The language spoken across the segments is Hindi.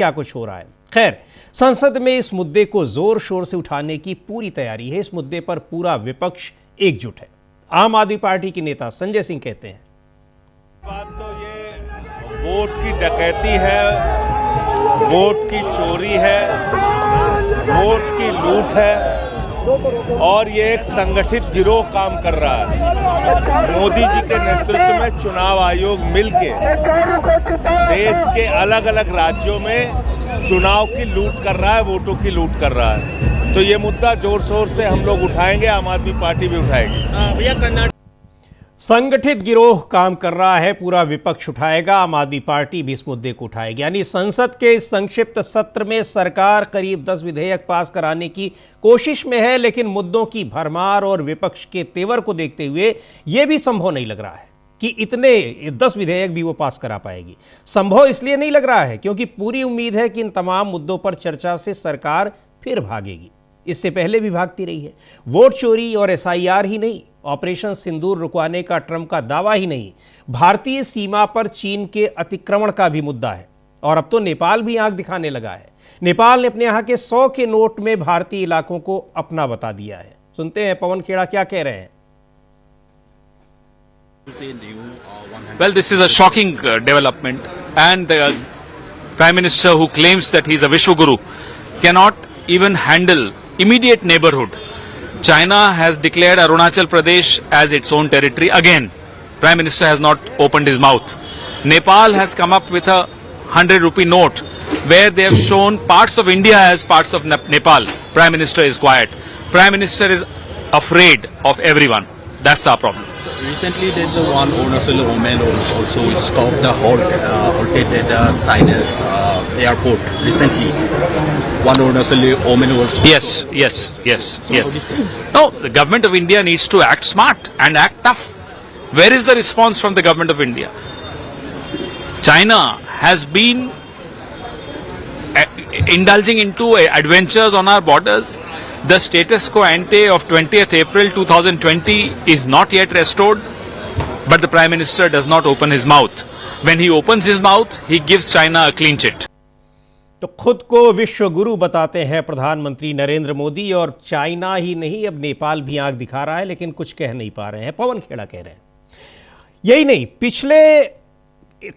क्या कुछ हो रहा है। खैर, संसद में इस मुद्दे को जोर शोर से उठाने की पूरी तैयारी है। इस मुद्दे पर पूरा विपक्ष एकजुट है। आम आदमी पार्टी के नेता संजय सिंह कहते हैं, बात तो ये वोट की डकैती है, वोट की चोरी है, वोट की लूट है और ये एक संगठित गिरोह काम कर रहा है। मोदी जी के नेतृत्व में चुनाव आयोग मिलके देश के अलग अलग राज्यों में चुनाव की लूट कर रहा है, वोटों की लूट कर रहा है। तो ये मुद्दा जोर शोर से हम लोग उठाएंगे, आम आदमी पार्टी भी उठाएगी। संगठित गिरोह काम कर रहा है, पूरा विपक्ष उठाएगा, आम आदमी पार्टी भी इस मुद्दे को उठाएगी। यानी संसद के इस संक्षिप्त सत्र में सरकार करीब 10 विधेयक पास कराने की कोशिश में है, लेकिन मुद्दों की भरमार और विपक्ष के तेवर को देखते हुए यह भी संभव नहीं लग रहा है कि इतने 10 विधेयक भी वो पास करा पाएगी। संभव इसलिए नहीं लग रहा है क्योंकि पूरी उम्मीद है कि इन तमाम मुद्दों पर चर्चा से सरकार फिर भागेगी। इससे पहले भी भागती रही है। वोट चोरी और SIR ही नहीं, ऑपरेशन सिंदूर रुकवाने का ट्रंप का दावा ही नहीं, भारतीय सीमा पर चीन के अतिक्रमण का भी मुद्दा है। और अब तो नेपाल भी आंख दिखाने लगा है। नेपाल ने अपने यहाँ के 100 के नोट में भारतीय इलाकों को अपना बता दिया है। सुनते हैं पवन खेड़ा क्या कह रहे हैं। Well, this is a shocking development, and the Prime Minister, who claims that he is a Vishwaguru, cannot even handle immediate neighborhood. China has declared Arunachal Pradesh as its own territory. Again, Prime Minister has not opened his mouth. Nepal has come up with a 100 rupee note where they have shown parts of India as parts of Nepal. Prime Minister is quiet. Prime Minister is afraid of everyone. That's our problem. Recently, there's one Arunachal woman also stopped the halted at the Sinus airport. Recently, one Arunachal woman was. Yes. No, the government of India needs to act smart and act tough. Where is the response from the government of India? China has been indulging into adventures on our borders. The status quo ante of 20th April 2020 is not yet restored, but the Prime Minister does not open his mouth. When he opens his mouth, he gives China a clean chit. तो खुद को विश्व गुरु बताते हैं प्रधानमंत्री नरेंद्र मोदी, और चाइना ही नहीं अब नेपाल भी आंख दिखा रहा है, लेकिन कुछ कह नहीं पा रहे हैं। पवन खेड़ा कह रहे हैं। यही नहीं, पिछले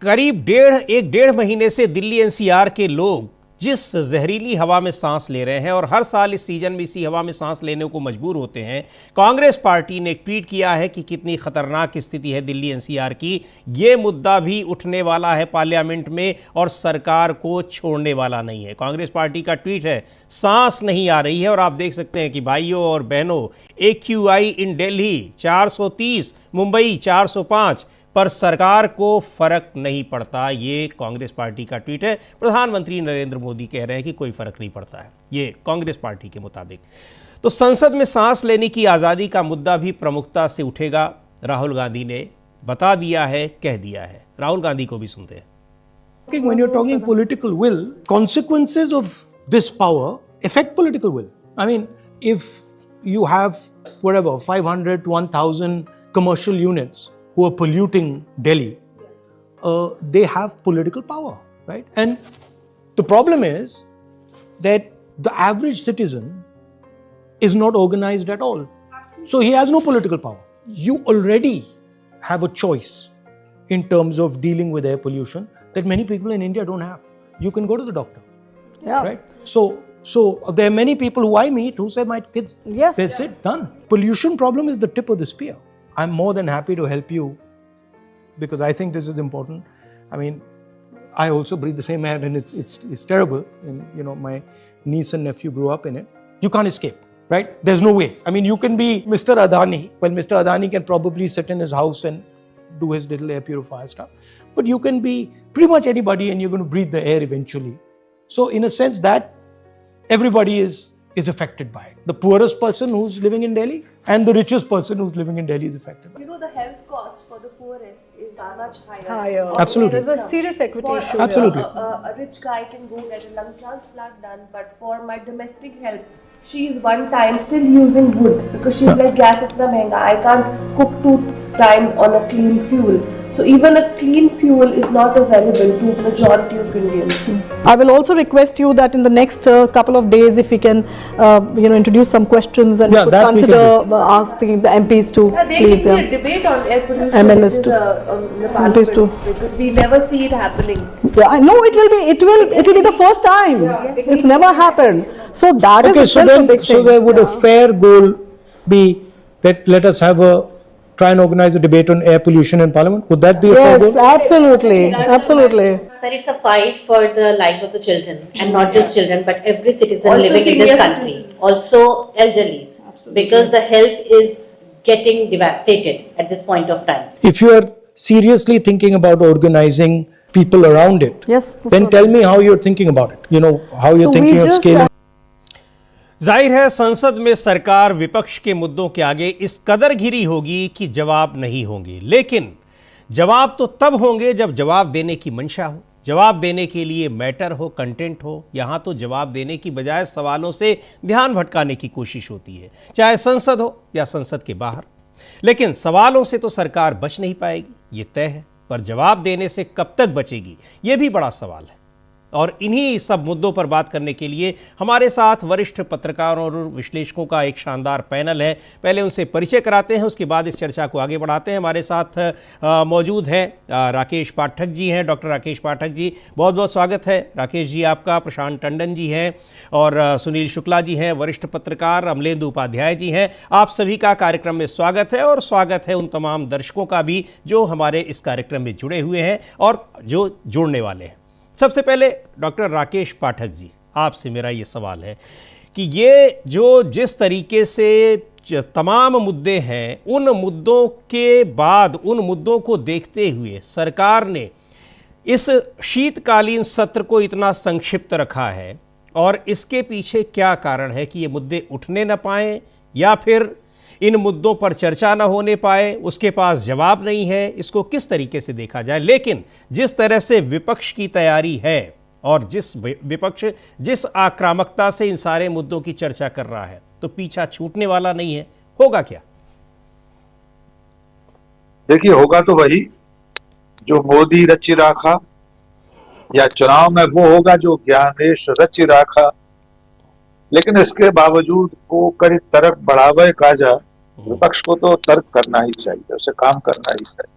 करीब डेढ़ महीने से दिल्ली NCR के लोग जिस जहरीली हवा में सांस ले रहे हैं, और हर साल इस सीजन में इसी हवा में सांस लेने को मजबूर होते हैं। कांग्रेस पार्टी ने एक ट्वीट किया है कि कितनी खतरनाक स्थिति है दिल्ली NCR की। ये मुद्दा भी उठने वाला है पार्लियामेंट में और सरकार को छोड़ने वाला नहीं है। कांग्रेस पार्टी का ट्वीट है, सांस नहीं आ रही है। और आप देख सकते हैं कि भाइयों और बहनों, AQI इन दिल्ली 430, मुंबई 405, पर सरकार को फर्क नहीं पड़ता। ये कांग्रेस पार्टी का ट्वीट है। प्रधानमंत्री नरेंद्र मोदी कह रहे हैं कि कोई फर्क नहीं पड़ता है, ये कांग्रेस पार्टी के मुताबिक। तो संसद में सांस लेने की आज़ादी का मुद्दा भी प्रमुखता से उठेगा। राहुल गांधी ने बता दिया है, कह दिया है। राहुल गांधी को भी सुनते हैं। When you're talking political will, consequences of this power affect political will. I mean, if you have whatever 500 to 1,000 commercial units who are polluting Delhi, they have political power, right? And the problem is that the average citizen is not organized at all. Absolutely. So he has no political power. You already have a choice in terms of dealing with air pollution that many people in India don't have. You can go to the doctor, right? So there are many people who I meet who say, my kids, that's it, done. Pollution problem is the tip of the spear. I'm more than happy to help you because I think this is important. I mean, I also breathe the same air and it's terrible. And you know, my niece and nephew grew up in it. You can't escape, right? There's no way. I mean, you can be Mr. Adani. Well, Mr. Adani can probably sit in his house and do his little air purifier stuff. But you can be pretty much anybody and you're going to breathe the air eventually. So in a sense that everybody is affected by it. The poorest person who's living in Delhi and the richest person who's living in Delhi is affected by it. You know, the health costs for the poorest is much higher. Absolutely. There's a serious equity issue. Absolutely. A rich guy can go get a lung transplant done, but for my domestic help, she's one time still using wood because she's like, gas itna mehenga, I can't cook 2 times on a clean fuel. So even a clean fuel is not available to the majority of Indians. I will also request you that in the next couple of days, if we can, introduce some questions and Yeah, we could that we can consider asking the MPs to There please. can be a debate on air pollution MLS which is, too. in the MPs too. parliament, because we never see it happening. Yeah, I know it will be the first time. It's never happened. So that is Okay, so itself a then, big so thing. there would a fair goal be that let us try and organize a debate on air pollution in Parliament? Would that be a fair Yes, goal? absolutely, absolutely. Sir, it's a fight for the lives of the children, and not just children, but every citizen Also living in senior this country. Also elderlies, because the health is getting devastated at this point of time. If you are seriously thinking about organizing people around it, Yes, then tell me how you're thinking about it. How you're So we thinking of just, scaling. जाहिर है संसद में सरकार विपक्ष के मुद्दों के आगे इस कदर घिरी होगी कि जवाब नहीं होंगे, लेकिन जवाब तो तब होंगे जब जवाब देने की मंशा हो, जवाब देने के लिए मैटर हो, कंटेंट हो। यहाँ तो जवाब देने की बजाय सवालों से ध्यान भटकाने की कोशिश होती है, चाहे संसद हो या संसद के बाहर। लेकिन सवालों से तो सरकार बच नहीं पाएगी, ये तय है, पर जवाब देने से कब तक बचेगी, ये भी बड़ा सवाल है। और इन्हीं सब मुद्दों पर बात करने के लिए हमारे साथ वरिष्ठ पत्रकारों और विश्लेषकों का एक शानदार पैनल है। पहले उनसे परिचय कराते हैं, उसके बाद इस चर्चा को आगे बढ़ाते हैं। हमारे साथ मौजूद हैं राकेश पाठक जी हैं, डॉक्टर राकेश पाठक जी, बहुत बहुत स्वागत है राकेश जी आपका। प्रशांत टंडन जी हैं और सुनील शुक्ला जी हैं, वरिष्ठ पत्रकार। अमलेंदु उपाध्याय जी हैं। आप सभी का कार्यक्रम में स्वागत है, और स्वागत है उन तमाम दर्शकों का भी जो हमारे इस कार्यक्रम में जुड़े हुए हैं और जो जुड़ने वाले हैं। सबसे पहले डॉक्टर राकेश पाठक जी, आपसे मेरा ये सवाल है कि ये जिस तरीके से तमाम मुद्दे हैं, उन मुद्दों के बाद, उन मुद्दों को देखते हुए सरकार ने इस शीतकालीन सत्र को इतना संक्षिप्त रखा है, और इसके पीछे क्या कारण है कि ये मुद्दे उठने न पाएँ, या फिर इन मुद्दों पर चर्चा न होने पाए, उसके पास जवाब नहीं है, इसको किस तरीके से देखा जाए? लेकिन जिस तरह से विपक्ष की तैयारी है और विपक्ष जिस आक्रामकता से इन सारे मुद्दों की चर्चा कर रहा है, तो पीछा छूटने वाला नहीं है। होगा क्या? देखिए, होगा तो वही जो मोदी रची राखा, या चुनाव में वो होगा जो ज्ञानेश रची राखा। लेकिन इसके बावजूद वो कई तरफ बढ़ावे काजा, विपक्ष को तो तर्क करना ही चाहिए, उसे काम करना ही चाहिए।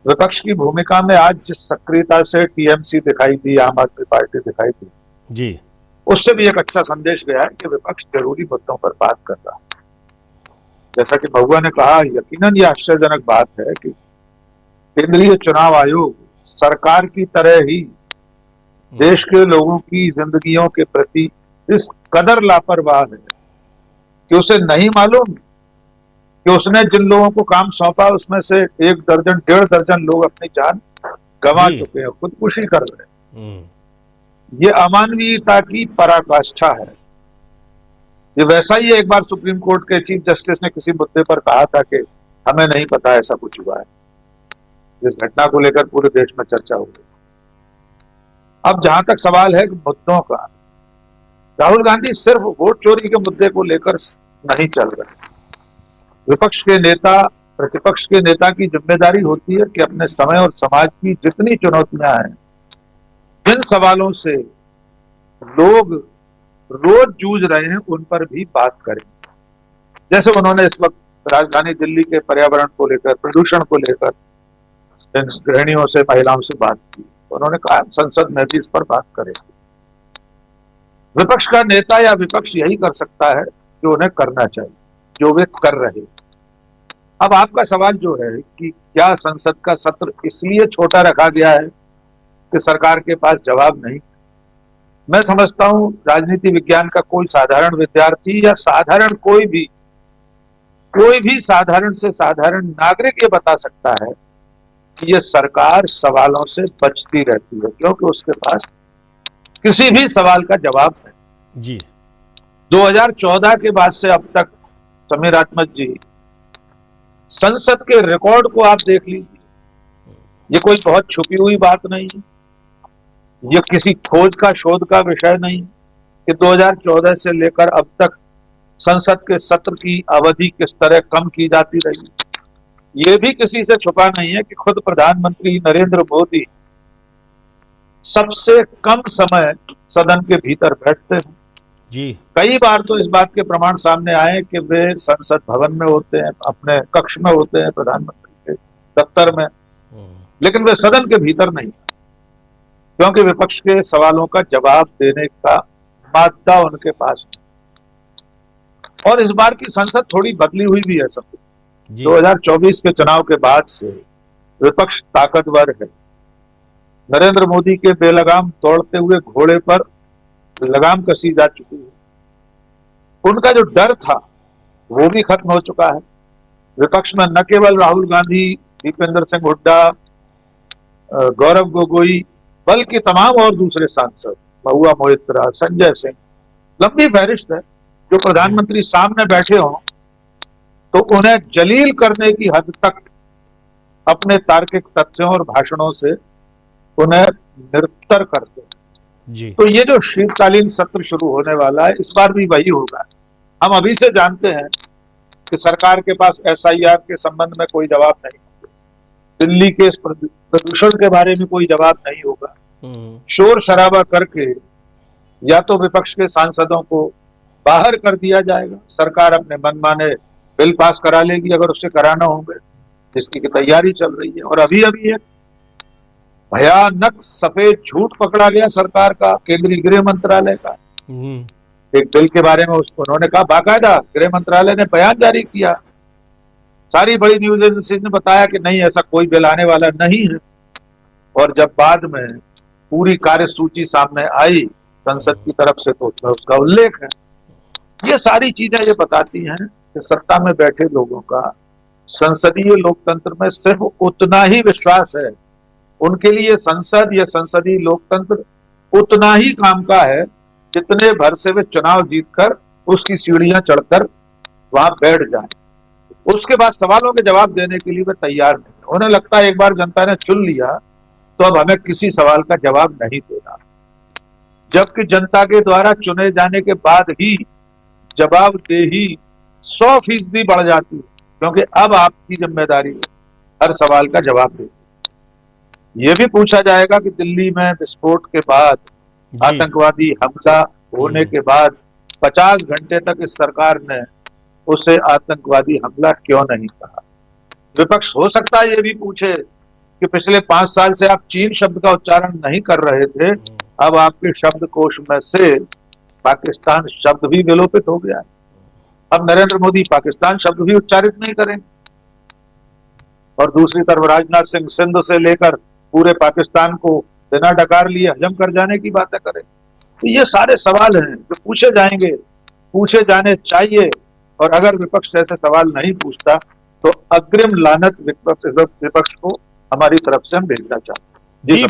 विपक्ष की भूमिका में आज जिस सक्रियता से टीएमसी दिखाई दी, आम आदमी पार्टी दिखाई दी जी, उससे भी एक अच्छा संदेश गया है कि विपक्ष जरूरी मुद्दों पर बात कर रहा है। जैसा कि भगवा ने कहा, यकीनन ये आश्चर्यजनक बात है कि केंद्रीय चुनाव आयोग सरकार की तरह ही देश के लोगों की जिंदगियों के प्रति इस कदर लापरवाह है कि उसे नहीं मालूम कि उसने जिन लोगों को काम सौंपा उसमें से 1 दर्जन 1.5 दर्जन लोग अपनी जान गंवा चुके हैं, खुदकुशी कर रहे हैं। ये अमानवीयता की पराकाष्ठा है। ये वैसा ही एक बार सुप्रीम कोर्ट के चीफ जस्टिस ने किसी मुद्दे पर कहा था कि हमें नहीं पता ऐसा कुछ हुआ है। इस घटना को लेकर पूरे देश में चर्चा हो गई। अब जहां तक सवाल है मुद्दों का, राहुल गांधी सिर्फ वोट चोरी के मुद्दे को लेकर नहीं चल रहे। विपक्ष के नेता, प्रतिपक्ष के नेता की जिम्मेदारी होती है कि अपने समय और समाज की जितनी चुनौतियां हैं, जिन सवालों से लोग रोज जूझ रहे हैं, उन पर भी बात करें। जैसे उन्होंने इस वक्त राजधानी दिल्ली के पर्यावरण को लेकर, प्रदूषण को लेकर गृहिणियों से, महिलाओं से बात की। उन्होंने कहा संसद में भी इस पर बात करें। विपक्ष का नेता या विपक्ष यही कर सकता है जो उन्हें करना चाहिए, जो वे कर रहे। अब आपका सवाल जो है कि क्या संसद का सत्र इसलिए छोटा रखा गया है कि सरकार के पास जवाब नहीं? मैं समझता हूं राजनीति विज्ञान का कोई साधारण विद्यार्थी या साधारण कोई भी साधारण से साधारण नागरिक ये बता सकता है कि ये सरकार सवालों से बचती रहती है, क्योंकि उसके पास किसी भी सवाल का जवाब नहीं। जी, 2014 के बाद से अब तक, समीर आत्मज जी, संसद के रिकॉर्ड को आप देख लीजिए। ये कोई बहुत छुपी हुई बात नहीं है, ये किसी खोज का, शोध का विषय नहीं कि 2014 से लेकर अब तक संसद के सत्र की अवधि किस तरह कम की जाती रही। ये भी किसी से छुपा नहीं है कि खुद प्रधानमंत्री नरेंद्र मोदी सबसे कम समय सदन के भीतर बैठते हैं। जी। कई बार तो इस बात के प्रमाण सामने आए कि वे संसद भवन में होते हैं, अपने कक्ष में होते हैं, प्रधानमंत्री के दफ्तर में, लेकिन वे सदन के भीतर नहीं, क्योंकि विपक्ष के सवालों का जवाब देने का मादा उनके पास नहीं। और इस बार की संसद थोड़ी बदली हुई भी है सब। 2024 के चुनाव के बाद से विपक्ष ताकतवर है। नरेंद्र मोदी के बेलगाम दौड़ते हुए घोड़े पर लगाम कसी जा चुकी है। उनका जो डर था वो भी खत्म हो चुका है। विपक्ष में न केवल राहुल गांधी, दीपेंद्र सिंह हुड्डा, गौरव गोगोई, बल्कि तमाम और दूसरे सांसद, महुआ मोइत्रा, संजय सिंह, लंबी फहरिस्त है। जो प्रधानमंत्री सामने बैठे हों तो उन्हें जलील करने की हद तक अपने तार्किक तथ्यों और भाषणों से उन्हें निरुत्तर करते हैं। जी। तो ये जो शीतकालीन सत्र शुरू होने वाला है, इस बार भी वही होगा। हम अभी से जानते हैं कि सरकार के पास SIR के संबंध में कोई जवाब नहीं होगा, दिल्ली के प्रदूषण के बारे में कोई जवाब नहीं होगा। शोर शराबा करके या तो विपक्ष के सांसदों को बाहर कर दिया जाएगा, सरकार अपने मनमाने बिल पास करा लेगी अगर उससे कराना होंगे, जिसकी तैयारी चल रही है। और अभी अभी एक भयानक सफेद झूठ पकड़ा गया सरकार का, केंद्रीय गृह मंत्रालय का। एक बिल के बारे में उन्होंने कहा, बाकायदा गृह मंत्रालय ने बयान जारी किया, सारी बड़ी न्यूज एजेंसी ने बताया कि नहीं, ऐसा कोई बिल आने वाला नहीं है। और जब बाद में पूरी कार्यसूची सामने आई संसद की तरफ से तो उसमें उसका उल्लेख है। ये सारी चीजें ये बताती हैं कि सत्ता में बैठे लोगों का संसदीय लोकतंत्र में सिर्फ उतना ही विश्वास है, उनके लिए संसद या संसदीय लोकतंत्र उतना ही काम का है जितने भर से वे चुनाव जीतकर उसकी सीढ़ियां चढ़कर वहां बैठ जाएं। उसके बाद सवालों के जवाब देने के लिए वे तैयार नहीं। उन्हें लगता है एक बार जनता ने चुन लिया तो अब हमें किसी सवाल का जवाब नहीं देना, जबकि जनता के द्वारा चुने जाने के बाद ही जवाबदेही 100% बढ़ जाती है, क्योंकि अब आपकी जिम्मेदारी है हर सवाल का जवाब देना। यह भी पूछा जाएगा कि दिल्ली में विस्फोट के बाद, आतंकवादी हमला होने के बाद 50 घंटे तक इस सरकार ने उसे आतंकवादी हमला क्यों नहीं कहा। विपक्ष हो सकता है ये भी पूछे कि पिछले 5 साल से आप चीन शब्द का उच्चारण नहीं कर रहे थे, अब आपके शब्दकोश में से पाकिस्तान शब्द भी विलोपित हो गया है। अब नरेंद्र मोदी पाकिस्तान शब्द भी उच्चारित नहीं करेंगे। और दूसरी तरफ राजनाथ सिंह सिंध से लेकर पूरे पाकिस्तान को बिना डकार लिए हजम कर जाने की बातें करें। तो ये सारे सवाल हैं जो पूछे जाएंगे, पूछे जाने चाहिए। और अगर विपक्ष ऐसे सवाल नहीं पूछता तो अग्रिम लानत विपक्ष को हमारी तरफ से हम भेजना चाहते हैं। जी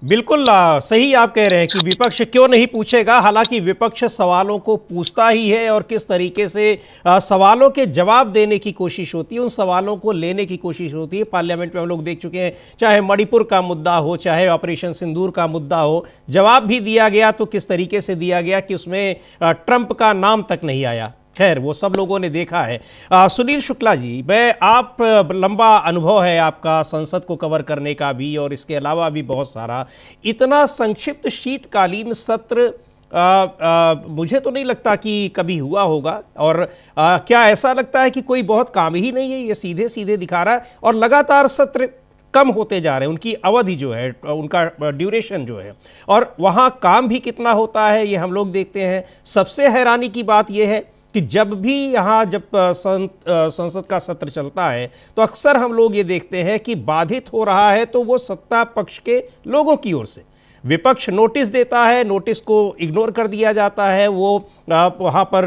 बिल्कुल सही आप कह रहे हैं कि विपक्ष क्यों नहीं पूछेगा। हालांकि विपक्ष सवालों को पूछता ही है और किस तरीके से सवालों के जवाब देने की कोशिश होती है, उन सवालों को लेने की कोशिश होती है। पार्लियामेंट में हम लोग देख चुके हैं, चाहे मणिपुर का मुद्दा हो, चाहे ऑपरेशन सिंदूर का मुद्दा हो, जवाब भी दिया गया तो किस तरीके से दिया गया कि उसमें ट्रंप का नाम तक नहीं आया। खैर वो सब लोगों ने देखा है। सुनील शुक्ला जी, आप लंबा अनुभव है आपका संसद को कवर करने का भी और इसके अलावा भी बहुत सारा, इतना संक्षिप्त शीतकालीन सत्र मुझे तो नहीं लगता कि कभी हुआ होगा। और क्या ऐसा लगता है कि कोई बहुत काम ही नहीं है, ये सीधे सीधे दिखा रहा है और लगातार सत्र कम होते जा रहे हैं, उनकी अवधि जो है, उनका ड्यूरेशन जो है, और वहाँ काम भी कितना होता है ये हम लोग देखते हैं। सबसे हैरानी की बात यह है कि जब भी यहाँ संसद का सत्र चलता है तो अक्सर हम लोग ये देखते हैं कि बाधित हो रहा है तो वो सत्ता पक्ष के लोगों की ओर से। विपक्ष नोटिस देता है, नोटिस को इग्नोर कर दिया जाता है, वो वहाँ पर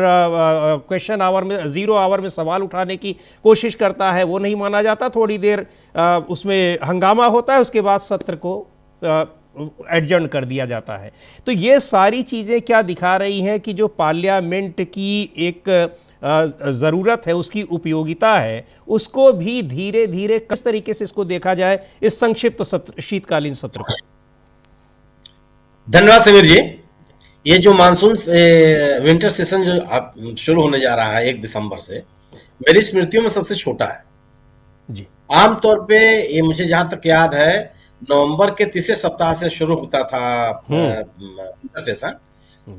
क्वेश्चन आवर में, 0 आवर में सवाल उठाने की कोशिश करता है, वो नहीं माना जाता, थोड़ी देर उसमें हंगामा होता है, उसके बाद सत्र को एडजर्न कर दिया जाता है। तो ये सारी चीज़ें क्या दिखा रही हैं कि जो पार्लियामेंट की एक ज़रूरत है, उसकी उपयोगिता है, उसको भी धीरे धीरे किस तरीके से इसको देखा जाए इस संक्षिप्त सत्र, शीतकालीन सत्र को। धन्यवाद समीर जी। ये जो मानसून विंटर सेशन जो शुरू होने जा रहा है 1 दिसंबर से, मेरी स्मृतियों में सबसे छोटा है जी। आमतौर पे ये मुझे जहां तक याद है नवंबर के तीसरे सप्ताह से शुरू होता था सेशन,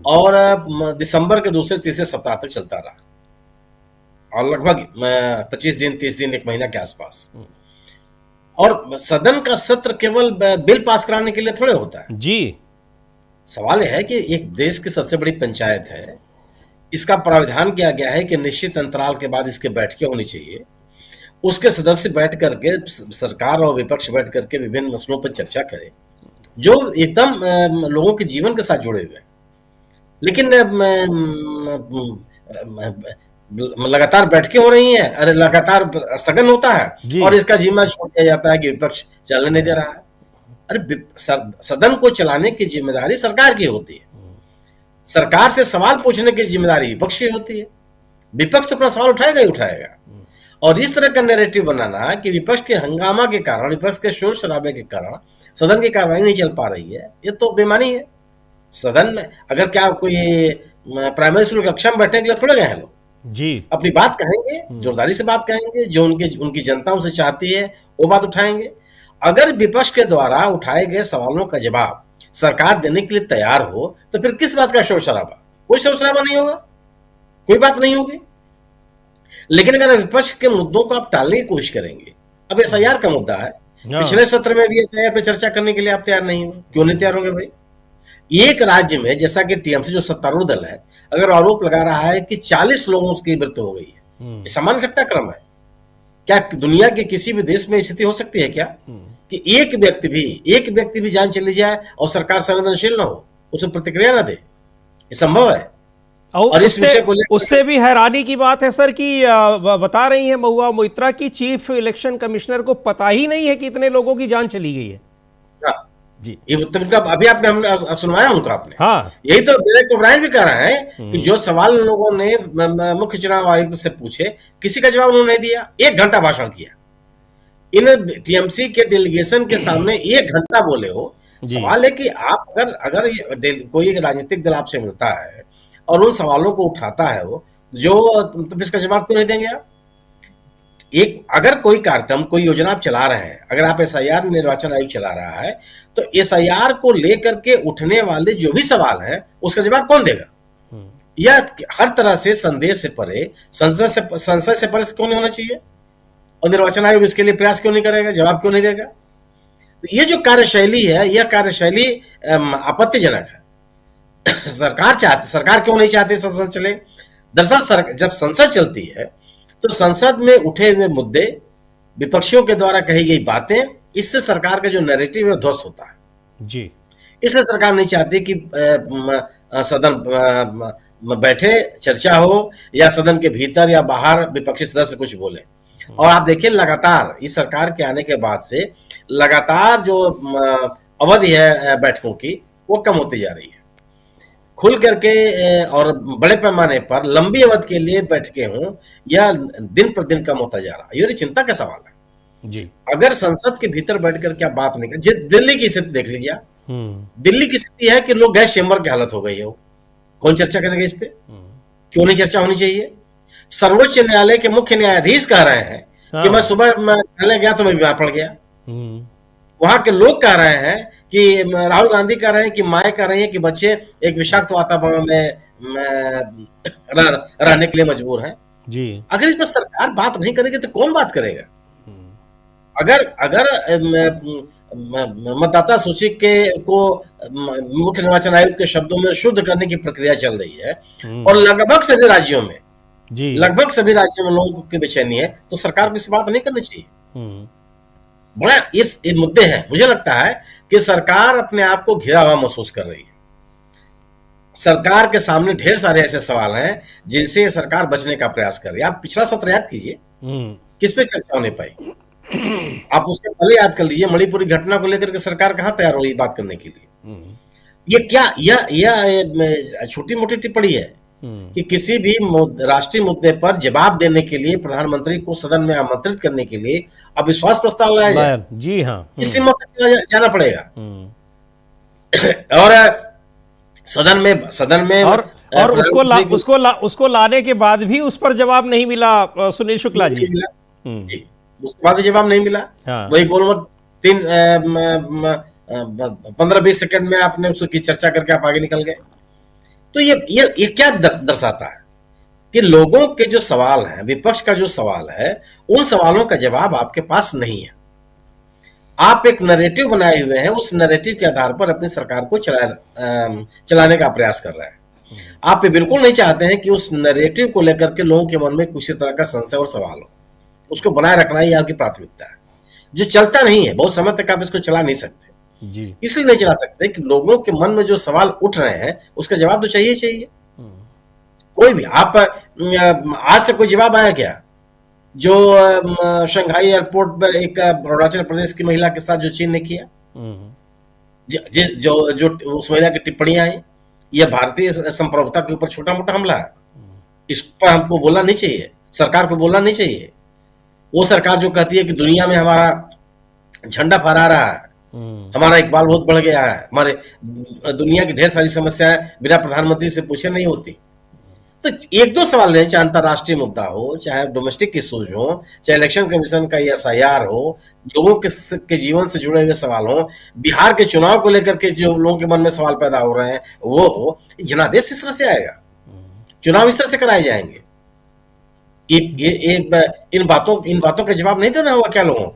और दिसंबर के दूसरे तीसरे सप्ताह तक चलता रहा, और लगभग 25 दिन 30 दिन 1 महीना के आसपास। और सदन का सत्र केवल बिल पास कराने के लिए थोड़े होता है जी। सवाल यह है कि एक देश की सबसे बड़ी पंचायत है, इसका प्रावधान किया गया है कि निश्चित अंतराल के बाद इसके बैठकें होनी चाहिए, उसके सदस्य बैठ करके, सरकार और विपक्ष बैठ करके विभिन्न मसलों पर चर्चा करें जो एकदम लोगों के जीवन के साथ जुड़े हुए हैं। लेकिन लगातार बैठकें हो रही हैं, अरे लगातार स्थगन होता है और इसका जिम्मा छोड़ दिया जाता है कि विपक्ष चलने नहीं दे रहा है। अरे सदन को चलाने की जिम्मेदारी सरकार की होती है, सरकार से सवाल पूछने की जिम्मेदारी विपक्ष की होती है। विपक्ष तो अपना सवाल उठाएगा ही उठाएगा, और इस तरह का नैरेटिव बनाना कि विपक्ष के हंगामा के कारण, विपक्ष के शोर शराबे के कारण सदन की कार्रवाई नहीं चल पा रही है, ये तो बेईमानी है। सदन में अगर क्या कोई प्राइमरी स्कूल कक्षा में बैठने के लिए थोड़े गए हैं लोग जी, अपनी बात कहेंगे, जोरदारी से बात कहेंगे, जो उनकी जनता उनसे चाहती है वो बात उठाएंगे। अगर विपक्ष के द्वारा उठाए गए सवालों का जवाब सरकार देने के लिए तैयार हो तो फिर किस बात का शोर शराबा? कोई शोर शराबा नहीं होगा, कोई बात नहीं होगी। लेकिन अगर विपक्ष के मुद्दों को आप टालने की कोशिश करेंगे, अब SIR का मुद्दा है, पिछले सत्र में भी SIR पे चर्चा करने के लिए आप तैयार नहीं हो, क्यों नहीं तैयार होंगे भाई? एक राज्य में जैसा कि TMC जो सत्तारूढ़ दल है, अगर आरोप लगा रहा है कि 40 लोगों की मृत्यु हो गई है, ये सामान्य घटनाक्रम है क्या? दुनिया के किसी भी देश में स्थिति हो सकती है क्या कि एक व्यक्ति भी जान चली जाए और सरकार संवेदनशील ना हो, उसे प्रतिक्रिया ना दे? ये संभव है। और उससे भी हैरानी की बात है सर कि बता रही है महुआ मोइत्रा की चीफ इलेक्शन कमिश्नर को पता ही नहीं है कि इतने लोगों की जान चली गई है। जी, ये अभी आपने सुनवाया उनको आपने। हाँ, यही तो डेरेक ओब्रायन भी कह रहे हैं कि जो सवाल लोगों ने मुख्य चुनाव आयुक्त से पूछे, किसी का जवाब उन्होंने नहीं दिया। 1 घंटा भाषण किया, इन TMC के डेलीगेशन के सामने 1 घंटा बोले हो। सवाल है कि आप अगर कोई राजनीतिक दल आपसे मिलता है और उन सवालों को उठाता है वो, तो इसका जवाब क्यों नहीं देंगे आप? अगर कोई कार्यक्रम, कोई योजना आप चला रहे हैं, अगर आप SIR निर्वाचन आयोग चला रहा है, तो SIR को लेकर के उठने वाले जो भी सवाल हैं उसका जवाब कौन देगा? यह हर तरह से संदेश से परे, संसद से परे क्यों नहीं होना चाहिए? और निर्वाचन आयोग इसके लिए प्रयास क्यों नहीं करेगा, जवाब क्यों नहीं देगा? ये जो कार्यशैली है, यह कार्यशैली आपत्तिजनक है। सरकार क्यों नहीं चाहती संसद चले? दरअसल जब संसद चलती है तो संसद में उठे हुए मुद्दे, विपक्षियों के द्वारा कही गई बातें, इससे सरकार का जो नैरेटिव है ध्वस्त होता है जी। इसलिए सरकार नहीं चाहती कि सदन बैठे, चर्चा हो, या सदन के भीतर या बाहर विपक्षी सदस्य कुछ बोले। और आप देखिए लगातार इस सरकार के आने के बाद से लगातार जो अवधि है बैठकों की वो कम होती जा रही है। खुल करके और बड़े पैमाने पर लंबी अवधि के लिए बैठकें हों, या दिन पर दिन कम होता जा रहा है। ये चिंता का सवाल है जी। अगर संसद के भीतर बैठ करके आप बात नहीं कर, दिल्ली की स्थिति देख लीजिए आप। दिल्ली की स्थिति है कि लोग गैस चेंबर की हालत हो गई है। कौन चर्चा करेगा इस पे? क्यों नहीं चर्चा होनी चाहिए? सर्वोच्च न्यायालय के मुख्य न्यायाधीश कह रहे हैं कि मैं सुबह न्यायालय गया तो मैं बीमार पड़ गया। वहां के लोग कह रहे हैं कि राहुल गांधी कह रहे हैं कि माए कह रही हैं कि बच्चे एक विषाक्त वातावरण में रहने के लिए मजबूर हैं जी। अगर इस पर सरकार बात नहीं करेगी तो कौन बात करेगा? अगर मतदाता सूची को मुख्य निर्वाचन आयोग के शब्दों में शुद्ध करने की प्रक्रिया चल रही है और लगभग सभी राज्यों में लोगों की बेचैनी है, तो सरकार को इस बात नहीं करनी चाहिए। बड़ा इस मुद्दे हैं। मुझे लगता है कि सरकार अपने आप को घिरा हुआ महसूस कर रही है। सरकार के सामने ढेर सारे ऐसे सवाल हैं जिनसे सरकार बचने का प्रयास कर रही है। आप पिछला सत्र याद कीजिए, किस पे चर्चा होने पाई? आप उसके पहले याद कर लीजिए, मणिपुरी घटना को लेकर के सरकार कहां तैयार हुई बात करने के लिए? ये क्या यह छोटी मोटी टिप्पणी है कि किसी भी राष्ट्रीय मुद्दे पर जवाब देने के लिए प्रधानमंत्री को सदन में आमंत्रित करने के लिए अविश्वास प्रस्ताव लाया जाए? जी हाँ, इस सीमा तक जाना पड़ेगा। और सदन में और उसको लाने के बाद भी उस पर जवाब नहीं मिला सुनील शुक्ला जी। उसके बाद जवाब नहीं मिला। वही गोलमोल 15-20 सेकंड में आपने उसकी चर्चा करके आप आगे निकल गए। तो ये क्या दर्शाता है कि लोगों के जो सवाल हैं, विपक्ष का जो सवाल है, उन सवालों का जवाब आपके पास नहीं है। आप एक नैरेटिव बनाए हुए हैं, उस नैरेटिव के आधार पर अपनी सरकार को चलाने का प्रयास कर रहे हैं। आप ये बिल्कुल नहीं चाहते हैं कि उस नैरेटिव को लेकर के लोगों के मन में किसी तरह का संशय और सवाल हो। उसको बनाए रखना ही आपकी प्राथमिकता है, जो चलता नहीं है। बहुत समय तक आप इसको चला नहीं सकते जी। इसलिए नहीं चला सकते कि लोगों के मन में जो सवाल उठ रहे हैं उसका जवाब तो चाहिए। कोई भी आप आज तक कोई जवाब आया क्या? जो शंघाई एयरपोर्ट पर एक अरुणाचल प्रदेश की महिला के साथ जो चीन ने किया, जो उस महिला की टिप्पणियां आई, यह भारतीय संप्रभुता के ऊपर छोटा मोटा हमला है। इस पर हमको बोलना नहीं चाहिए, सरकार को बोलना नहीं चाहिए। वो सरकार जो कहती है कि दुनिया में हमारा झंडा फहरा रहा है, हमारा इकबाल बहुत बढ़ गया है, हमारे दुनिया की ढेर सारी समस्याएं बिना प्रधानमंत्री से पूछे नहीं होती। तो एक दो सवाल है, चाहे अंतर्राष्ट्रीय मुद्दा हो, चाहे डोमेस्टिक इश्यूज हो, चाहे इलेक्शन कमीशन का SIR हो, लोगों के जीवन से जुड़े हुए सवाल हो, बिहार के चुनाव को लेकर के जो लोगों के मन में सवाल पैदा हो रहे हैं वो हो, जनादेश इस तरह से आएगा, चुनाव इस तरह से कराए जाएंगे। इन बातों का जवाब नहीं देना होगा क्या लोगों?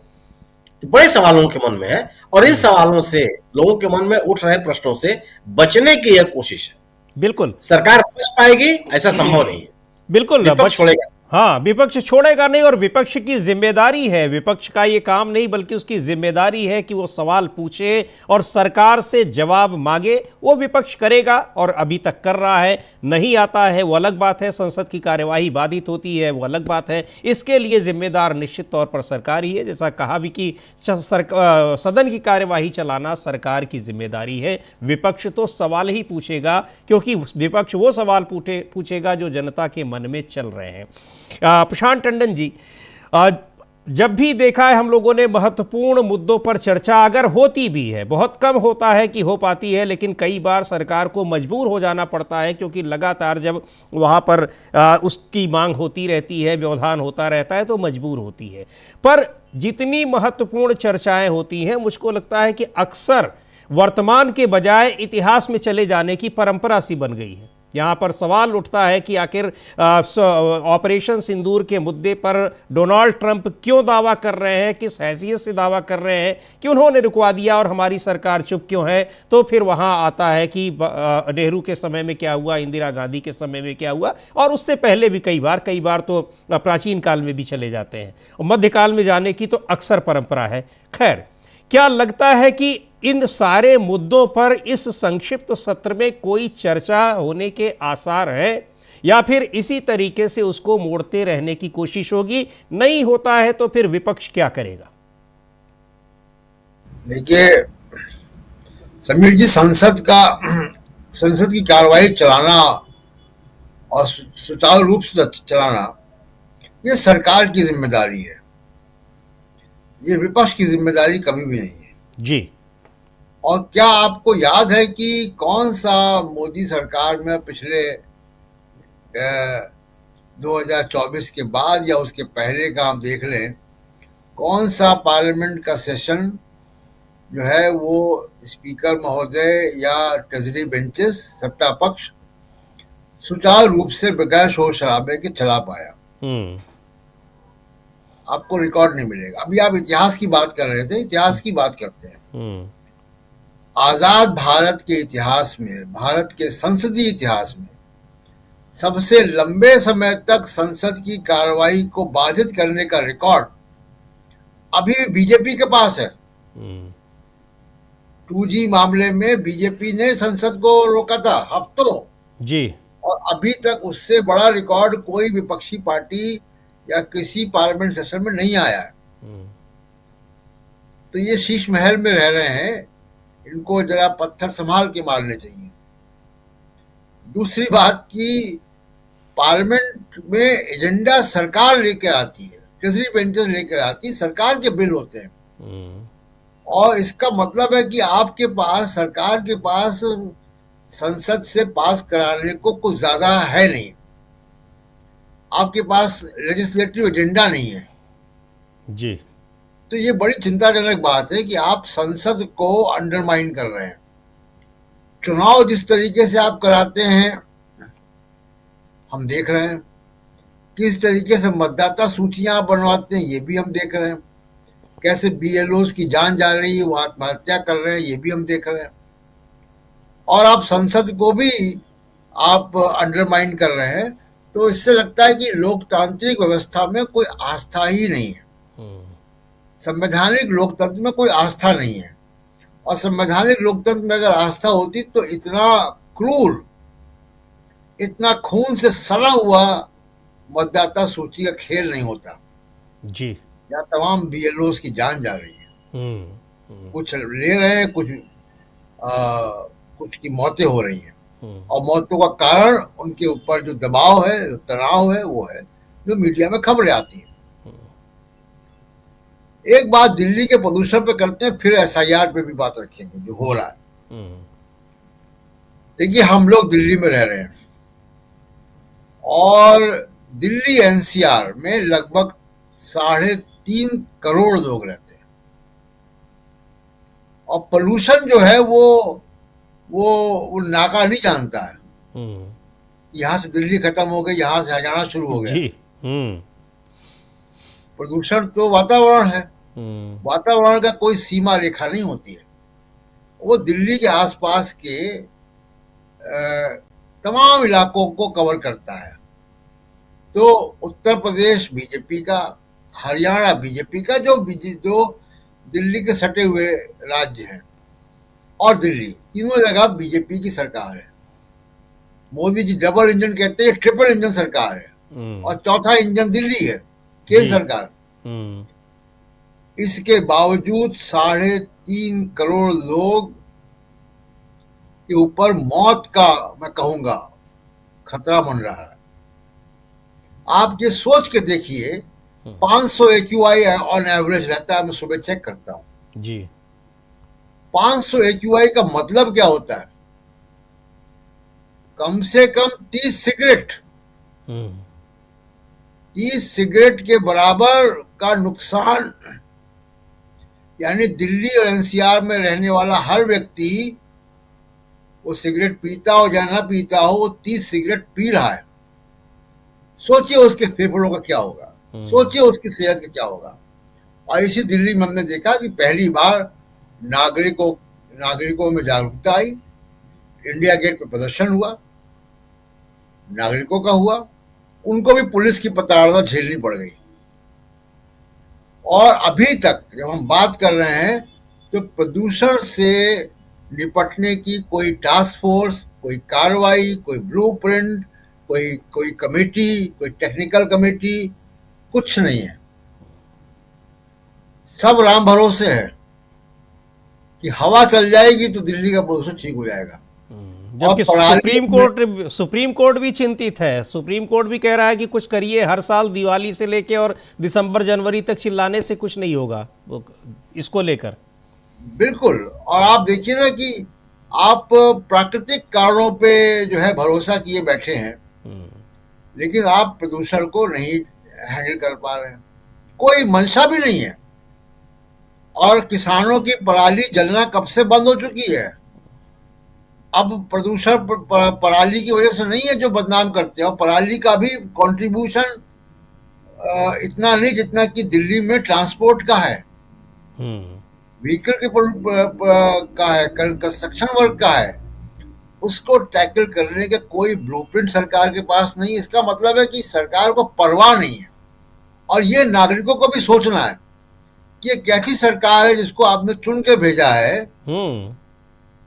तो बड़े सवाल उनके मन में है, और इन सवालों से, लोगों के मन में उठ रहे प्रश्नों से बचने की यह कोशिश है। बिल्कुल सरकार बच पाएगी ऐसा संभव नहीं है। बिल्कुल विपक्ष छोड़ेगा। हाँ, विपक्ष छोड़ेगा नहीं, और विपक्ष की जिम्मेदारी है, विपक्ष का ये काम नहीं बल्कि उसकी जिम्मेदारी है कि वो सवाल पूछे और सरकार से जवाब मांगे। वो विपक्ष करेगा और अभी तक कर रहा है। नहीं आता है वो अलग बात है, संसद की कार्यवाही बाधित होती है वो अलग बात है। इसके लिए जिम्मेदार निश्चित तौर पर सरकार ही है। जैसा कहा भी कि सदन की कार्यवाही चलाना सरकार की जिम्मेदारी है। विपक्ष तो सवाल ही पूछेगा, क्योंकि विपक्ष वो सवाल पूछेगा जो जनता के मन में चल रहे हैं। प्रशांत टंडन जी, जब भी देखा है हम लोगों ने, महत्वपूर्ण मुद्दों पर चर्चा अगर होती भी है, बहुत कम होता है कि हो पाती है, लेकिन कई बार सरकार को मजबूर हो जाना पड़ता है, क्योंकि लगातार जब वहाँ पर उसकी मांग होती रहती है, व्यवधान होता रहता है, तो मजबूर होती है। पर जितनी महत्वपूर्ण चर्चाएं होती हैं, मुझको लगता है कि अक्सर वर्तमान के बजाय इतिहास में चले जाने की परंपरा सी बन गई है। यहाँ पर सवाल उठता है कि आखिर ऑपरेशन सिंदूर के मुद्दे पर डोनाल्ड ट्रंप क्यों दावा कर रहे हैं, किस हैसियत से दावा कर रहे हैं कि उन्होंने रुकवा दिया और हमारी सरकार चुप क्यों है। तो फिर वहाँ आता है कि नेहरू के समय में क्या हुआ, इंदिरा गांधी के समय में क्या हुआ, और उससे पहले भी कई बार तो प्राचीन काल में भी चले जाते हैं, और मध्यकाल में जाने की तो अक्सर परंपरा है। खैर, क्या लगता है कि इन सारे मुद्दों पर इस संक्षिप्त सत्र में कोई चर्चा होने के आसार हैं, या फिर इसी तरीके से उसको मोड़ते रहने की कोशिश होगी? नहीं होता है तो फिर विपक्ष क्या करेगा? देखिए समीर जी, संसद की कार्रवाई चलाना और सुचारू रूप से चलाना ये सरकार की जिम्मेदारी है, ये विपक्ष की जिम्मेदारी कभी भी नहीं है जी। और क्या आपको याद है कि कौन सा मोदी सरकार में पिछले 2024 के बाद या उसके पहले का आप देख लें, कौन सा पार्लियामेंट का सेशन जो है वो स्पीकर महोदय या ट्रेजरी बेंचेस, सत्ता पक्ष सुचारू रूप से बगैर शोर शराबे के चला पाया? आपको रिकॉर्ड नहीं मिलेगा। अभी आप इतिहास की बात कर रहे थे, इतिहास की बात करते हैं। आजाद भारत के इतिहास में, भारत के संसदीय इतिहास में सबसे लंबे समय तक संसद की कार्रवाई को बाधित करने का रिकॉर्ड अभी बीजेपी के पास है। 2G मामले में बीजेपी ने संसद को रोका था हफ्तों जी, और अभी तक उससे बड़ा रिकॉर्ड कोई विपक्षी पार्टी या किसी पार्लियामेंट सेशन में नहीं आया है। तो ये शीश महल में रह रहे हैं, इनको जरा पत्थर संभाल के मारने चाहिए। दूसरी बात कि पार्लियामेंट में एजेंडा सरकार लेकर आती है, ट्रेजरी बेंचेस लेकर आती है, सरकार के बिल होते हैं, और इसका मतलब है कि आपके पास, सरकार के पास संसद से पास कराने को कुछ ज्यादा है नहीं, आपके पास लेजिस्लेटिव एजेंडा नहीं है जी। तो ये बड़ी चिंताजनक बात है कि आप संसद को अंडरमाइन कर रहे हैं। चुनाव जिस तरीके से आप कराते हैं हम देख रहे हैं, किस तरीके से मतदाता सूचियां आप बनवाते हैं ये भी हम देख रहे हैं, कैसे BLOs की जान जा रही है, वो आत्महत्या कर रहे हैं ये भी हम देख रहे हैं, और आप संसद को भी आप अंडरमाइन कर रहे हैं। तो इससे लगता है कि लोकतांत्रिक व्यवस्था में कोई आस्था ही नहीं है, संवैधानिक लोकतंत्र में कोई आस्था नहीं है। और संवैधानिक लोकतंत्र में अगर आस्था होती तो इतना क्रूर, इतना खून से सड़ा हुआ मतदाता सूची का खेल नहीं होता जी। यहाँ तमाम BLOs की जान जा रही है। कुछ ले रहे हैं, कुछ की मौतें हो रही हैं, और मौतों का कारण उनके ऊपर जो दबाव है, जो तनाव है, वो है जो मीडिया में खबरें आती हैं। एक बात दिल्ली के प्रदूषण पे करते हैं, फिर SIR पे भी बात रखेंगे जो हो रहा है। देखिए, हम लोग दिल्ली में रह रहे हैं और दिल्ली NCR में लगभग 3.5 करोड़ लोग रहते हैं, और पोल्यूशन जो है वो नाका नहीं जानता है। यहाँ से दिल्ली खत्म हो गई, यहाँ से हरियाणा शुरू हो गया। प्रदूषण तो वातावरण है, वातावरण का कोई सीमा रेखा नहीं होती है, वो दिल्ली के आसपास के तमाम इलाकों को कवर करता है। तो उत्तर प्रदेश बीजेपी का, हरियाणा बीजेपी का, जो दिल्ली के सटे हुए राज्य हैं, और दिल्ली, तीनों जगह बीजेपी की सरकार है। मोदी जी डबल इंजन कहते हैं, ट्रिपल इंजन सरकार है, और चौथा इंजन दिल्ली है, केंद्र सरकार। इसके बावजूद 3.5 करोड़ लोग के ऊपर मौत का, मैं कहूंगा, खतरा बन रहा है। आप ये सोच के देखिए, 500 AQI ऑन एवरेज रहता है, मैं सुबह चेक करता हूं जी। 500 AQI का मतलब क्या होता है? कम से कम 30 सिगरेट, 30 सिगरेट के बराबर का नुकसान। यानी दिल्ली और NCR में रहने वाला हर व्यक्ति, वो सिगरेट पीता हो या ना पीता हो, वो 30 सिगरेट पी रहा है। सोचिए उसके फेफड़ों का क्या होगा, सोचिए उसकी सेहत का क्या होगा। और इसी दिल्ली में हमने देखा कि पहली बार नागरिकों में जागरूकता आई, इंडिया गेट पर प्रदर्शन हुआ, नागरिकों का हुआ, उनको भी पुलिस की प्रताड़ना झेलनी पड़ गई। और अभी तक जब हम बात कर रहे हैं तो प्रदूषण से निपटने की कोई टास्क फोर्स, कोई कार्रवाई, कोई ब्लूप्रिंट, कोई कमेटी, कोई टेक्निकल कमेटी, कुछ नहीं है। सब राम भरोसे है कि हवा चल जाएगी तो दिल्ली का प्रदूषण ठीक हो जाएगा। जबकि सुप्रीम कोर्ट भी चिंतित है। सुप्रीम कोर्ट भी कह रहा है कि कुछ करिए, हर साल दिवाली से लेके और दिसंबर जनवरी तक चिल्लाने से कुछ नहीं होगा इसको लेकर। बिल्कुल। और आप देखिए ना कि आप प्राकृतिक कारणों पे जो है भरोसा किए बैठे हैं, लेकिन आप प्रदूषण को नहीं हैंडल कर पा रहे हैं, कोई मंशा भी नहीं है। और किसानों की पराली जलना कब से बंद हो चुकी है। अब प्रदूषण पराली की वजह से नहीं है जो बदनाम करते हैं, और पराली का भी कंट्रीब्यूशन इतना नहीं जितना कि दिल्ली में ट्रांसपोर्ट का है, व्हीकल के का है, कंस्ट्रक्शन वर्क का है। उसको टैकल करने का कोई ब्लूप्रिंट सरकार के पास नहीं। इसका मतलब है कि सरकार को परवाह नहीं है। और ये नागरिकों को भी सोचना है कि ये कैसी सरकार है जिसको आपने चुन के भेजा है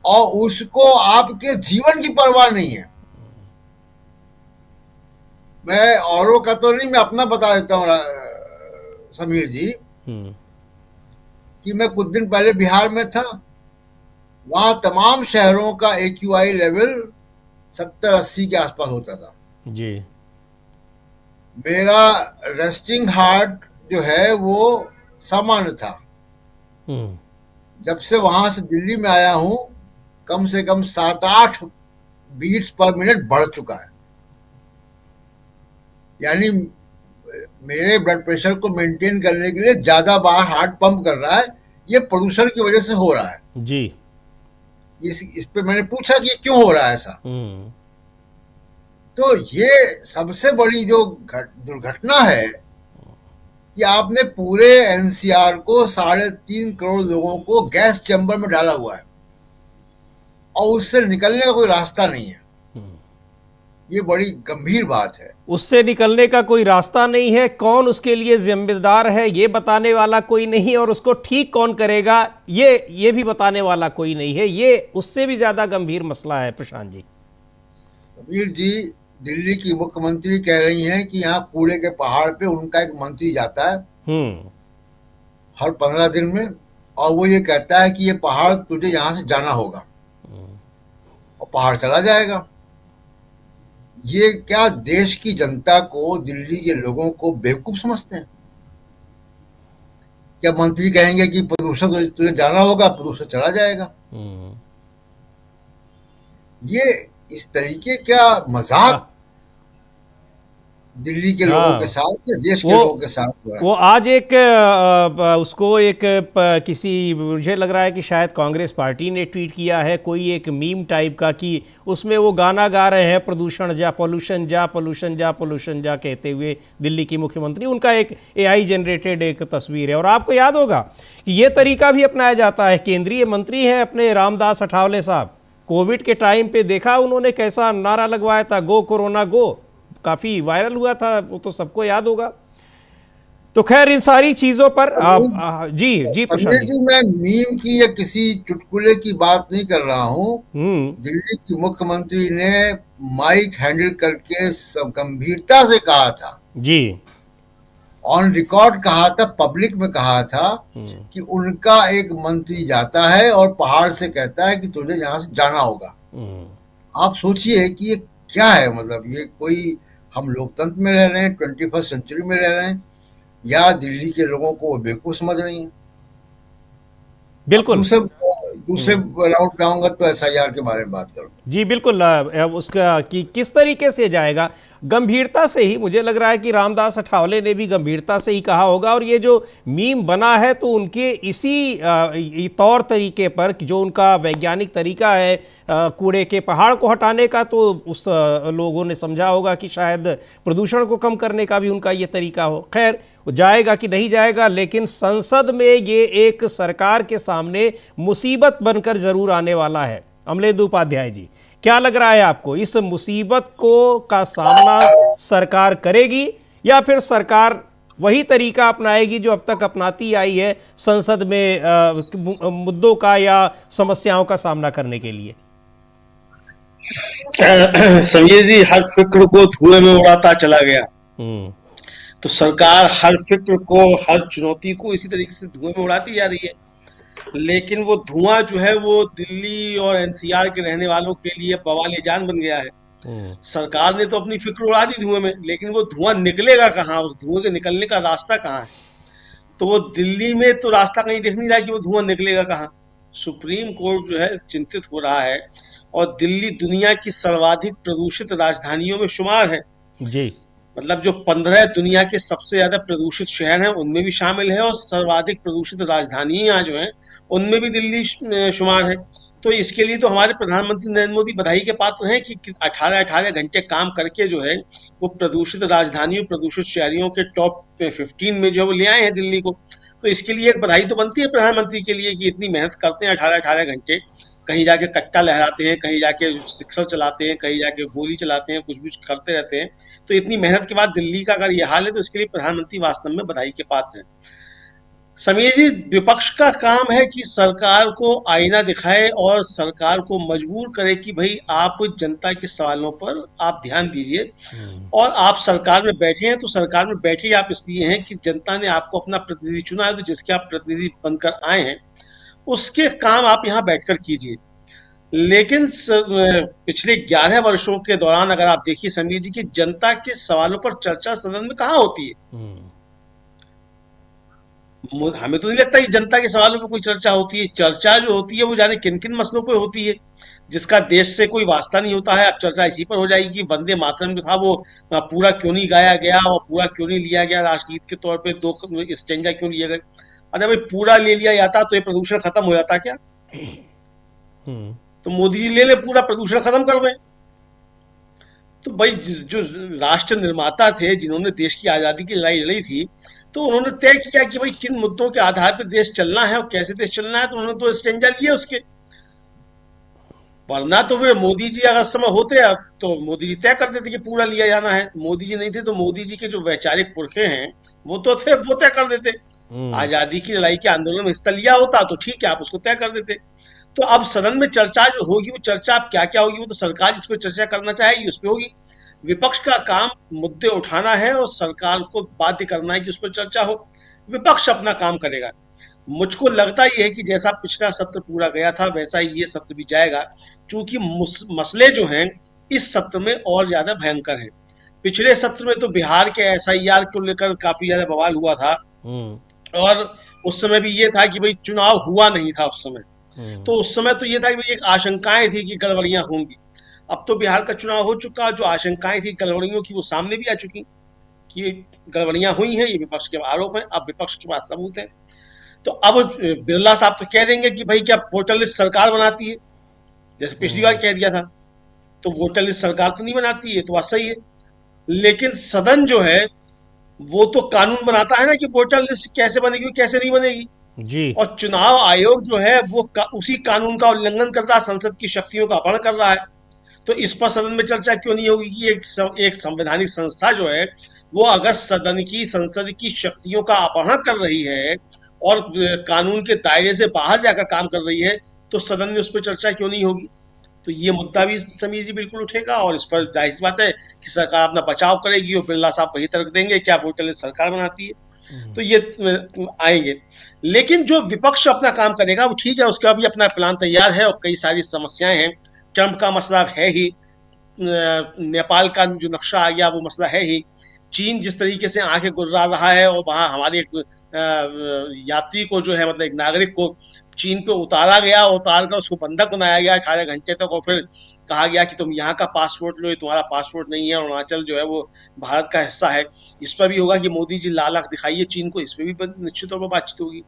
और उसको आपके जीवन की परवाह नहीं है। मैं औरों का तो नहीं, मैं अपना बता देता हूँ समीर जी, कि मैं कुछ दिन पहले बिहार में था। वहां तमाम शहरों का AQI लेवल 70-80 के आसपास होता था जी। मेरा रेस्टिंग हार्ट जो है वो सामान्य था। जब से वहां से दिल्ली में आया हूं, कम से कम 7-8 बीट्स पर मिनट बढ़ चुका है। यानी मेरे ब्लड प्रेशर को मेंटेन करने के लिए ज्यादा बार हार्ट पंप कर रहा है, ये प्रदूषण की वजह से हो रहा है। जी। इस पे मैंने पूछा कि क्यों हो रहा है ऐसा। तो ये सबसे बड़ी जो दुर्घटना है कि आपने पूरे एनसीआर को 3.5 करोड़ लोगों को गैस चैम्बर में डाला हुआ है और उससे निकलने का कोई रास्ता नहीं है। ये बड़ी गंभीर बात है। उससे निकलने का कोई रास्ता नहीं है, कौन उसके लिए जिम्मेदार है ये बताने वाला कोई नहीं, और उसको ठीक कौन करेगा ये भी बताने वाला कोई नहीं है। ये उससे भी ज्यादा गंभीर मसला है प्रशांत जी। समीर जी, दिल्ली की मुख्यमंत्री कह रही हैं कि यहाँ कूड़े के पहाड़ पे उनका एक मंत्री जाता है हर 15 दिन में, और वो ये कहता है कि ये पहाड़ तुझे यहाँ से जाना होगा, और पहाड़ चला जाएगा। ये क्या देश की जनता को, दिल्ली के लोगों को बेवकूफ समझते हैं? क्या मंत्री कहेंगे कि प्रदूषण तुझे जाना होगा, प्रदूषण चला जाएगा? ये इस तरीके क्या मजाक दिल्ली के लोगों के साथ, देश के लोगों के साथ हुआ है। वो आज एक उसको एक किसी, मुझे लग रहा है कि शायद कांग्रेस पार्टी ने ट्वीट किया है, कोई एक मीम टाइप का, कि उसमें वो गाना गा रहे हैं, प्रदूषण जा पॉल्यूशन जा पॉल्यूशन जा पॉल्यूशन जा कहते हुए दिल्ली की मुख्यमंत्री। उनका एक AI जनरेटेड एक तस्वीर है। और आपको याद होगा कि ये तरीका भी अपनाया जाता है। केंद्रीय मंत्री हैं अपने रामदास अठावले साहब, कोविड के टाइम पे देखा उन्होंने कैसा नारा लगवाया था, गो कोरोना गो, काफी वायरल हुआ था, वो तो सबको याद होगा। तो खैर इन सारी चीजों पर जी प्रशांत जी, मैं मीम की या किसी चुटकुले की बात नहीं कर रहा हूँ। दिल्ली की मुख्यमंत्री ने माइक हैंडल करके सब गंभीरता से कहा था जी, ऑन रिकॉर्ड कहा था, पब्लिक में कहा था कि उनका एक मंत्री जाता है और पहाड़ से कहता है कि तुझे यहाँ से जाना होगा। आप सोचिए कि ये क्या है, मतलब ये कोई, हम लोकतंत्र में रह रहे हैं, 21st सेंचुरी में रह रहे हैं, या दिल्ली के लोगों को वो बेवकूफ समझ रही हैं? बिल्कुल। दूसरे राउंड पे आऊंगा तो SIR के बारे में बात करूँ। जी बिल्कुल, उसका कि किस तरीके से जाएगा, गंभीरता से ही, मुझे लग रहा है कि रामदास अठावले ने भी गंभीरता से ही कहा होगा। और ये जो मीम बना है तो उनके इसी तौर तरीके पर, कि जो उनका वैज्ञानिक तरीका है कूड़े के पहाड़ को हटाने का, तो उस लोगों ने समझा होगा कि शायद प्रदूषण को कम करने का भी उनका ये तरीका हो। खैर जाएगा कि नहीं जाएगा, लेकिन संसद में ये एक सरकार के सामने मुसीबत बनकर जरूर आने वाला है। अमलेंदु उपाध्याय जी, क्या लग रहा है आपको, इस मुसीबत को का सामना सरकार करेगी, या फिर सरकार वही तरीका अपनाएगी जो अब तक अपनाती आई है संसद में मुद्दों का या समस्याओं का सामना करने के लिए? समीर जी, हर फिक्र को धुएं में उड़ाता चला गया। तो सरकार हर फिक्र को, हर चुनौती को इसी तरीके से धुएं में उड़ाती जा रही है। लेकिन वो धुआं जो है वो दिल्ली और NCR के रहने वालों के लिए बवाले जान बन गया है। सरकार ने तो अपनी फिक्र उड़ा दी धुएं में, लेकिन वो धुआं निकलेगा कहाँ, उस धुएं के निकलने का रास्ता कहाँ है? तो वो दिल्ली में तो रास्ता कहीं दिख नहीं रहा कि वो धुआं निकलेगा कहाँ। सुप्रीम कोर्ट जो है चिंतित हो रहा है, और दिल्ली दुनिया की सर्वाधिक प्रदूषित राजधानियों में शुमार है जी। मतलब जो 15 दुनिया के सबसे ज्यादा प्रदूषित शहर हैं उनमें भी शामिल है, और सर्वाधिक प्रदूषित राजधानियां जो हैं उनमें भी दिल्ली शुमार है। तो इसके लिए तो हमारे प्रधानमंत्री नरेंद्र मोदी बधाई के पात्र हैं कि 18 घंटे काम करके जो है वो प्रदूषित राजधानियों, प्रदूषित शहरों के टॉप 15 में जो वो ले आए हैं दिल्ली को। तो इसके लिए एक बधाई तो बनती है प्रधानमंत्री के लिए कि इतनी मेहनत करते हैं 18 घंटे, कहीं जाके कट्टा लहराते हैं, कहीं जाके सिक्सर चलाते हैं, कहीं जाके गोली चलाते हैं, कुछ भी करते रहते हैं। तो इतनी मेहनत के बाद दिल्ली का अगर ये हाल है तो इसके लिए प्रधानमंत्री वास्तव में बधाई के पात्र हैं। समीर जी, विपक्ष का काम है कि सरकार को आईना दिखाए और सरकार को मजबूर करे कि भाई आप जनता के सवालों पर आप ध्यान दीजिए, और आप सरकार में बैठे हैं तो सरकार में बैठे आप इसलिए हैं कि जनता ने आपको अपना प्रतिनिधि चुना है, तो जिसके आप प्रतिनिधि बनकर आए हैं उसके काम आप यहाँ बैठकर कीजिए। लेकिन पिछले 11 वर्षों के दौरान अगर आप देखिए समीर जी की जनता के सवालों पर चर्चा सदन में कहाँ होती है। हमें तो नहीं लगता कि जनता के सवालों पे कोई चर्चा होती है। चर्चा जो होती है वो जाने किन किन मसलों पे होती है, जिसका देश से कोई वास्ता नहीं होता है। अब चर्चा इसी पर हो जाएगी कि वंदे मातरम जो था वो पूरा क्यों नहीं गाया गया और पूरा क्यों नहीं लिया गया राष्ट्रगीत के तौर पे, 2 स्टेंजा क्यों लिए गए। अरे भाई पूरा ले लिया जाता तो ये प्रदूषण खत्म हो जाता क्या? तो मोदी जी ले ले, पूरा प्रदूषण खत्म कर दें। तो भाई जो राष्ट्र निर्माता थे, जिन्होंने देश की आजादी की लड़ाई लड़ी थी, तो उन्होंने तय किया कि भाई किन मुद्दों के आधार पर देश चलना है और कैसे देश चलना है, तो उन्होंने 2 स्टेंजा लिए उसके। वरना तो फिर मोदी जी अगर समय होते अब तो मोदी जी तय कर देते कि पूरा लिया जाना है। मोदी जी नहीं थे तो मोदी जी के जो वैचारिक पुरखे हैं वो तो थे, वो तय कर देते। आजादी की लड़ाई के आंदोलन में हिस्सा लिया होता तो ठीक है, आप उसको तय कर देते। तो अब सदन में चर्चा जो होगी, वो चर्चा अब क्या क्या होगी, वो तो सरकार जिस पर चर्चा करना चाहेगी उस पर होगी। विपक्ष का काम मुद्दे उठाना है और सरकार को बाध्य करना है कि उस पर चर्चा हो। विपक्ष अपना काम करेगा। मुझको लगता ही है कि जैसा पिछला सत्र पूरा गया था वैसा ही ये सत्र भी जाएगा, क्योंकि मसले जो हैं इस सत्र में और ज्यादा भयंकर हैं। पिछले सत्र में तो बिहार के SIR को लेकर काफी ज्यादा बवाल हुआ था, और उस समय भी ये था कि भाई चुनाव हुआ नहीं था उस समय, तो उस समय तो ये था कि भाई एक आशंकाएं थी कि गड़बड़ियां होंगी। अब तो बिहार का चुनाव हो चुका, जो आशंकाएं थी गड़बड़ियों की वो सामने भी आ चुकी कि गड़बड़ियां हुई हैं, ये विपक्ष के आरोप हैं। अब विपक्ष के पास सबूत है। तो अब बिरला साहब तो कह देंगे कि भाई क्या वोटर लिस्ट सरकार बनाती है, जैसे पिछली बार कह दिया था। तो वोटर लिस्ट सरकार तो नहीं बनाती है, तो बात सही है। लेकिन सदन जो है वो तो कानून बनाता है ना कि वोटर लिस्ट कैसे बनेगी कैसे नहीं बनेगी जी। और चुनाव आयोग जो है वो उसी कानून का उल्लंघन कर रहा है, संसद की शक्तियों का अपहरण कर रहा है। तो इस पर सदन में चर्चा क्यों नहीं होगी कि एक संवैधानिक संस्था जो है वो अगर संसद की शक्तियों का अपहरण कर रही है और कानून के दायरे से बाहर जाकर काम कर रही है, तो सदन में उस पर चर्चा क्यों नहीं होगी? तो ये मुद्दा भी समीर जी बिल्कुल उठेगा, और इस पर जाहिर सी बात है कि सरकार अपना बचाव करेगी और बिरला साहब वही तर्क देंगे क्या वोटर लिस्ट सरकार बनाती है। तो ये आएंगे। लेकिन जो विपक्ष अपना काम करेगा वो ठीक है, उसका भी अपना प्लान तैयार है और कई सारी समस्याएं हैं। ट्रंप का मसला है ही, नेपाल का जो नक्शा आ गया वो मसला है ही, चीन जिस तरीके से आंखें गुर्रा रहा है और वहां हमारे एक यात्री को जो है, मतलब एक नागरिक को चीन पे उतारा गया, उतार कर उसको बंधक बनाया गया 18 घंटे तक, और फिर कहा गया कि तुम यहाँ का पासपोर्ट लो, ये तुम्हारा पासपोर्ट नहीं है, अरुणाचल जो है वो भारत का हिस्सा है। इस पर भी होगा कि मोदी जी लाल आंख दिखाइए चीन को, इस पर भी निश्चित तौर पर बातचीत होगी।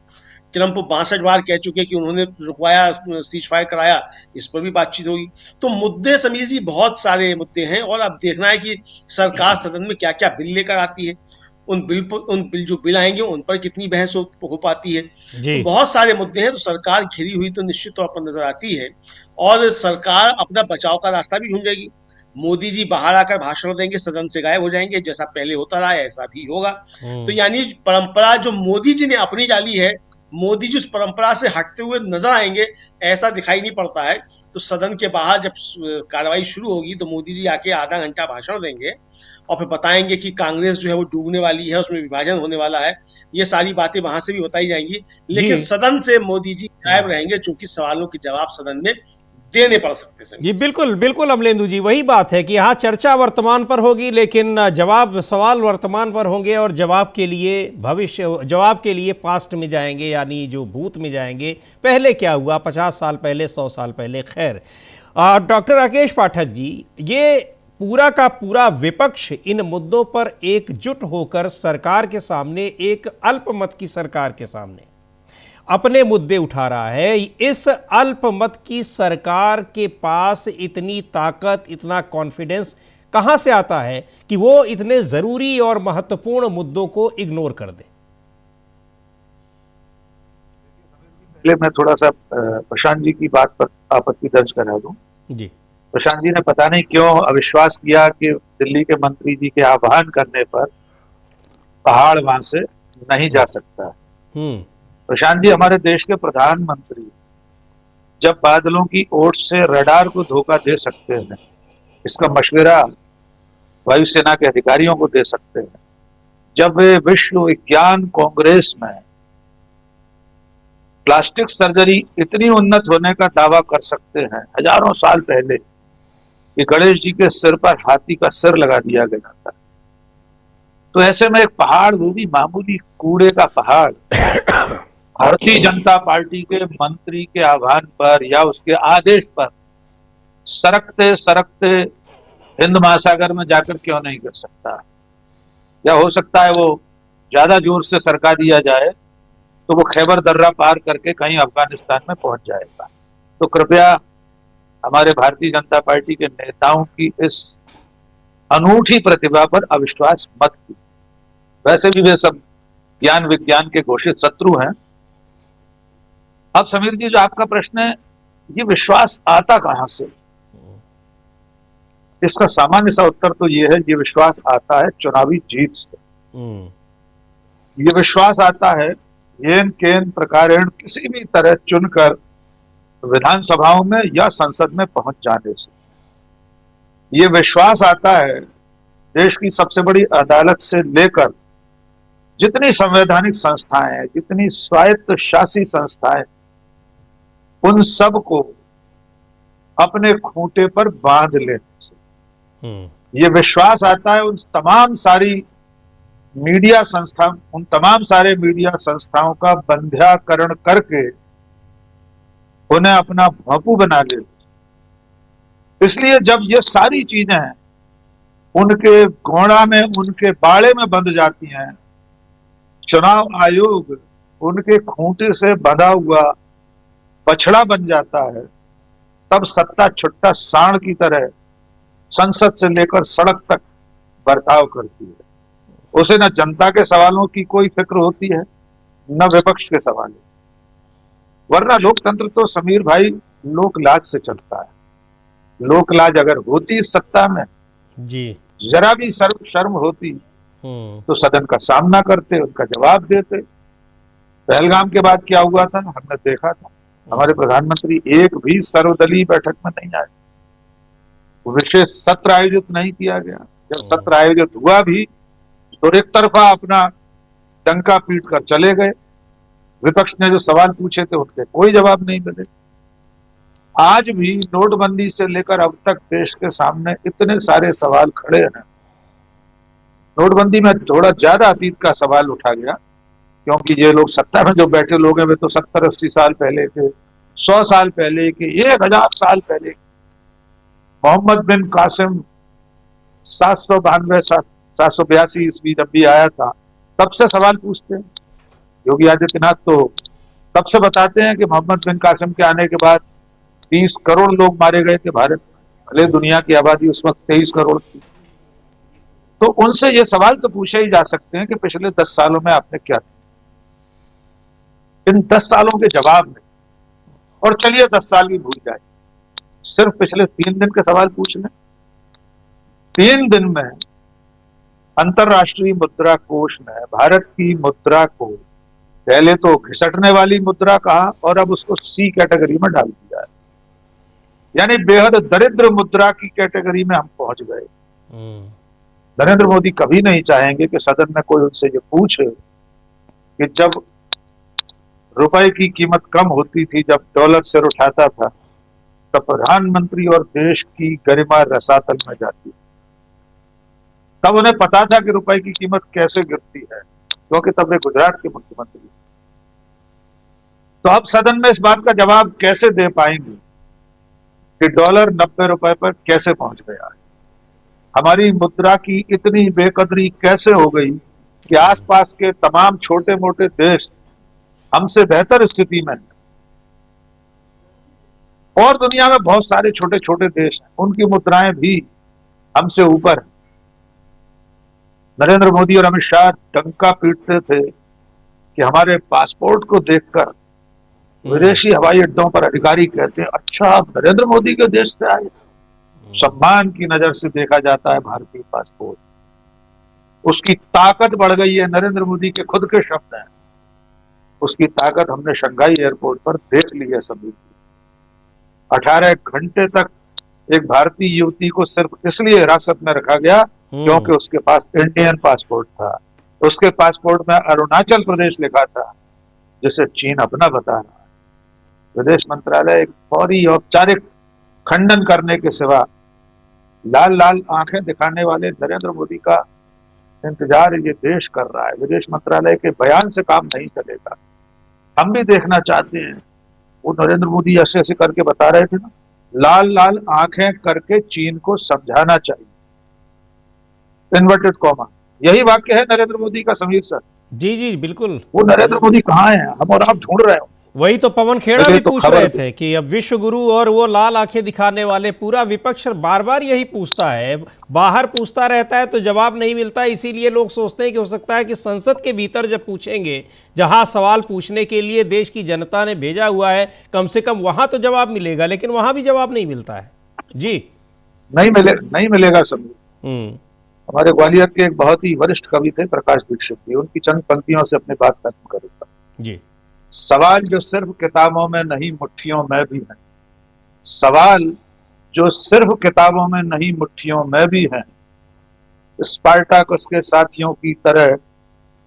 ट्रंप 62 बार कह चुके कि उन्होंने रुकवाया, सीज फायर कराया, इस पर भी बातचीत होगी। तो मुद्दे समीर जी बहुत सारे मुद्दे हैं, और अब देखना है कि सरकार सदन में क्या क्या बिल लेकर आती है, उन बिल जो बिल आएंगे उन पर कितनी बहस हो पाती है। तो बहुत सारे मुद्दे हैं, तो सरकार घिरी हुई तो निश्चित तौर पर नजर आती है, और सरकार अपना बचाव का रास्ता भी ढूंढेगी। मोदी जी बाहर आकर भाषण देंगे, सदन से गायब हो जाएंगे, जैसा पहले होता रहा है ऐसा भी होगा। तो यानी परंपरा जो मोदी जी ने अपनी डाली है, मोदी जी उस परंपरा से हटते हुए नजर आएंगे ऐसा दिखाई नहीं पड़ता है। तो सदन के बाहर जब कार्रवाई शुरू होगी तो मोदी जी आके आधा घंटा भाषण देंगे और फिर बताएंगे कि कांग्रेस जो है वो डूबने वाली है, उसमें विभाजन होने वाला है। ये सारी बातें वहां से भी बताई जाएंगी, लेकिन सदन से मोदी जी गायब रहेंगे, चूंकि सवालों के जवाब सदन में देने पड़ सकते हैं। जी बिल्कुल बिल्कुल अमलेंदु जी, वही बात है कि यहाँ चर्चा वर्तमान पर होगी, लेकिन सवाल वर्तमान पर होंगे, और जवाब के लिए पास्ट में जाएंगे, यानी जो भूत में जाएंगे, पहले क्या हुआ 50 साल पहले, 100 साल पहले। खैर, डॉक्टर राकेश पाठक जी, ये पूरा का पूरा विपक्ष इन मुद्दों पर एकजुट होकर सरकार के सामने, एक अल्पमत की सरकार के सामने अपने मुद्दे उठा रहा है। इस अल्पमत की सरकार के पास इतनी ताकत, इतना कॉन्फिडेंस कहां से आता है कि वो इतने जरूरी और महत्वपूर्ण मुद्दों को इग्नोर कर दे? पहले मैं थोड़ा सा प्रशांत जी की बात पर आपत्ति दर्ज करा दूं। जी। प्रशांत जी ने पता नहीं क्यों अविश्वास किया कि दिल्ली के मंत्री जी के आह्वान करने पर पहाड़ वहां से नहीं जा सकता। प्रशांत जी, हमारे देश के प्रधानमंत्री जब बादलों की ओट से रडार को धोखा दे सकते हैं, इसका मशवरा वायुसेना के अधिकारियों को दे सकते हैं, जब वे विश्व विज्ञान कांग्रेस में प्लास्टिक सर्जरी इतनी उन्नत होने का दावा कर सकते हैं हजारों साल पहले कि गणेश जी के सिर पर हाथी का सिर लगा दिया गया था, तो ऐसे में एक पहाड़, वो भी मामूली कूड़े का पहाड़, भारतीय जनता पार्टी के मंत्री के आह्वान पर या उसके आदेश पर सरकते सरकते हिंद महासागर में जाकर क्यों नहीं गिर सकता? या हो सकता है वो ज्यादा जोर से सरका दिया जाए तो वो खैबर दर्रा पार करके कहीं अफगानिस्तान में पहुंच जाएगा। तो कृपया हमारे भारतीय जनता पार्टी के नेताओं की इस अनूठी प्रतिभा पर अविश्वास मत कीजिए। वैसे भी वे सब ज्ञान विज्ञान के घोषित शत्रु हैं। अब समीर जी, जो आपका प्रश्न है, ये विश्वास आता कहां से? इसका सामान्य सा उत्तर तो ये है, ये विश्वास आता है चुनावी जीत से। ये विश्वास आता है येन केन प्रकारेण किसी भी तरह चुनकर विधानसभाओं में या संसद में पहुंच जाने से। ये विश्वास आता है देश की सबसे बड़ी अदालत से लेकर जितनी संवैधानिक संस्थाएं हैं, जितनी स्वायत्त शासी संस्थाएं, उन सब को अपने खूंटे पर बांध लेने से। ये विश्वास आता है उन तमाम सारे मीडिया संस्थाओं का बंध्याकरण करके उन्हें अपना भोंपू बना ले। इसलिए जब ये सारी चीजें उनके घोड़ा में, उनके बाड़े में बंध जाती हैं, चुनाव आयोग उनके खूंटे से बंधा हुआ बछड़ा बन जाता है, तब सत्ता छुट्टा सांड की तरह संसद से लेकर सड़क तक बर्ताव करती है। उसे न जनता के सवालों की कोई फिक्र होती है, न विपक्ष के सवालों। वरना लोकतंत्र तो समीर भाई लोकलाज से चलता है। लोकलाज अगर होती सत्ता में जी, जरा भी शर्म होती तो सदन का सामना करते, उनका जवाब देते। पहलगाम के बाद क्या हुआ था हमने देखा था। हमारे प्रधानमंत्री एक भी सर्वदलीय बैठक में नहीं आए, विशेष सत्र आयोजित नहीं किया गया। जब सत्र आयोजित हुआ भी तो एक तरफा अपना डंका पीट कर चले गए। विपक्ष ने जो सवाल पूछे थे उनके कोई जवाब नहीं मिले। आज भी नोटबंदी से लेकर अब तक देश के सामने इतने सारे सवाल खड़े हैं। नोटबंदी में थोड़ा ज्यादा अतीत का सवाल उठा गया, क्योंकि ये लोग सत्ता में जो बैठे लोग हैं वे तो 70-80 साल पहले के, 100 साल पहले के, 1000 साल पहले। मोहम्मद बिन कासिम 782 ईस्वी जब भी आया था तब से सवाल पूछते हैं। योगी आदित्यनाथ तो तब से बताते हैं कि मोहम्मद बिन कासिम के आने के बाद 30 करोड़ लोग मारे गए थे भारत में, भले दुनिया की आबादी उस वक्त 23 करोड़ थी। तो उनसे ये सवाल तो पूछे ही जा सकते हैं कि पिछले 10 सालों में आपने क्या किया। इन 10 सालों के जवाब में, और चलिए 10 साल भी भूल जाए, सिर्फ पिछले 3 दिन के सवाल पूछ लें। 3 दिन में अंतरराष्ट्रीय मुद्रा कोष ने भारत की मुद्रा को पहले तो घिसटने वाली मुद्रा कहा और अब उसको सी कैटेगरी में डाल दिया है। यानी बेहद दरिद्र मुद्रा की कैटेगरी में हम पहुंच गए। नरेंद्र मोदी कभी नहीं चाहेंगे कि सदन में कोई उनसे ये पूछे कि जब रुपए की कीमत कम होती थी, जब डॉलर सिर उठाता था, तब प्रधानमंत्री और देश की गरिमा रसातल में जाती। तब उन्हें पता था कि रुपए की कीमत कैसे गिरती है, क्योंकि तब वे गुजरात के मुख्यमंत्री। तो अब सदन में इस बात का जवाब कैसे दे पाएंगे कि डॉलर 90 रुपए पर कैसे पहुंच गया है? हमारी मुद्रा की इतनी बेकदरी कैसे हो गई कि आसपास के तमाम छोटे मोटे देश हमसे बेहतर स्थिति में हैं, और दुनिया में बहुत सारे छोटे छोटे देश हैं, उनकी मुद्राएं भी हमसे ऊपर हैं। नरेंद्र मोदी और अमित शाह डंका पीटते थे कि हमारे पासपोर्ट को देखकर विदेशी हवाई अड्डों पर अधिकारी कहते हैं, अच्छा आप नरेंद्र मोदी के देश से आए। सम्मान की नजर से देखा जाता है भारतीय पासपोर्ट। उसकी ताकत बढ़ गई है, नरेंद्र मोदी के खुद के शब्द हैं। उसकी ताकत हमने शंघाई एयरपोर्ट पर देख ली है सभी। 18 घंटे तक एक भारतीय युवती को सिर्फ इसलिए हिरासत में रखा गया क्योंकि उसके पास इंडियन पासपोर्ट था। उसके पासपोर्ट में अरुणाचल प्रदेश लिखा था, जिसे चीन अपना बता रहा है। विदेश मंत्रालय एक फौरी औपचारिक खंडन करने के सिवा लाल लाल आंखें दिखाने वाले नरेंद्र मोदी का इंतजार ये देश कर रहा है। विदेश मंत्रालय के बयान से काम नहीं चलेगा। हम भी देखना चाहते हैं। वो नरेंद्र मोदी ऐसे ऐसे करके बता रहे थे ना, लाल लाल आंखें करके चीन को समझाना चाहिए, इन्वर्टेड कॉमा। यही वाक्य है नरेंद्र मोदी का, समीर सर। जी जी बिल्कुल। वो नरेंद्र मोदी कहाँ है, हम और आप ढूंढ रहे हो। वही तो पवन खेड़ा मुझे भी तो पूछ खबर रहे थी। थे कि अब विश्व गुरु और वो लाल आंखें दिखाने वाले, पूरा विपक्ष बार बार यही पूछता है, बाहर पूछता रहता है तो जवाब नहीं मिलता। इसीलिए लोग सोचते हैं कि हो सकता है कि संसद के भीतर जब पूछेंगे, जहां सवाल पूछने के लिए देश की जनता ने भेजा हुआ है, कम से कम वहां तो जवाब मिलेगा, लेकिन वहां भी जवाब नहीं मिलता है। जी नहीं मिलेगा समीर। हमारे ग्वालियर के एक बहुत ही वरिष्ठ कवि थे प्रकाश दीक्षित जी, उनकी चंद पंक्तियों से अपनी बात खत्म करूंगा। जी। सवाल जो सिर्फ किताबों में नहीं मुट्ठियों में भी है, सवाल जो सिर्फ किताबों में नहीं मुट्ठियों में भी है। स्पार्टाकस के साथियों की तरह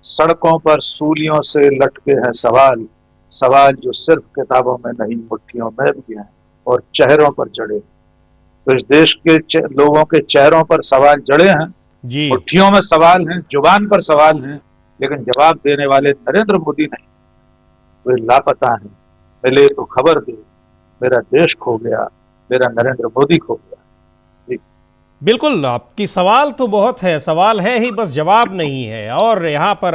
सड़कों पर सूलियों से लटके हैं सवाल, सवाल जो सिर्फ किताबों में नहीं मुट्ठियों में भी हैं और चेहरों पर जड़े। तो इस देश के लोगों के चेहरों पर सवाल जड़े हैं, जी। मुट्ठियों में सवाल हैं, जुबान पर सवाल हैं, लेकिन जवाब देने वाले नरेंद्र मोदी नहीं, वे लापता हैं। मिले तो खबर दे, मेरा देश खो गया, मेरा नरेंद्र मोदी खो गया। बिल्कुल, आपकी सवाल तो बहुत है, सवाल है ही, बस जवाब नहीं है। और यहाँ पर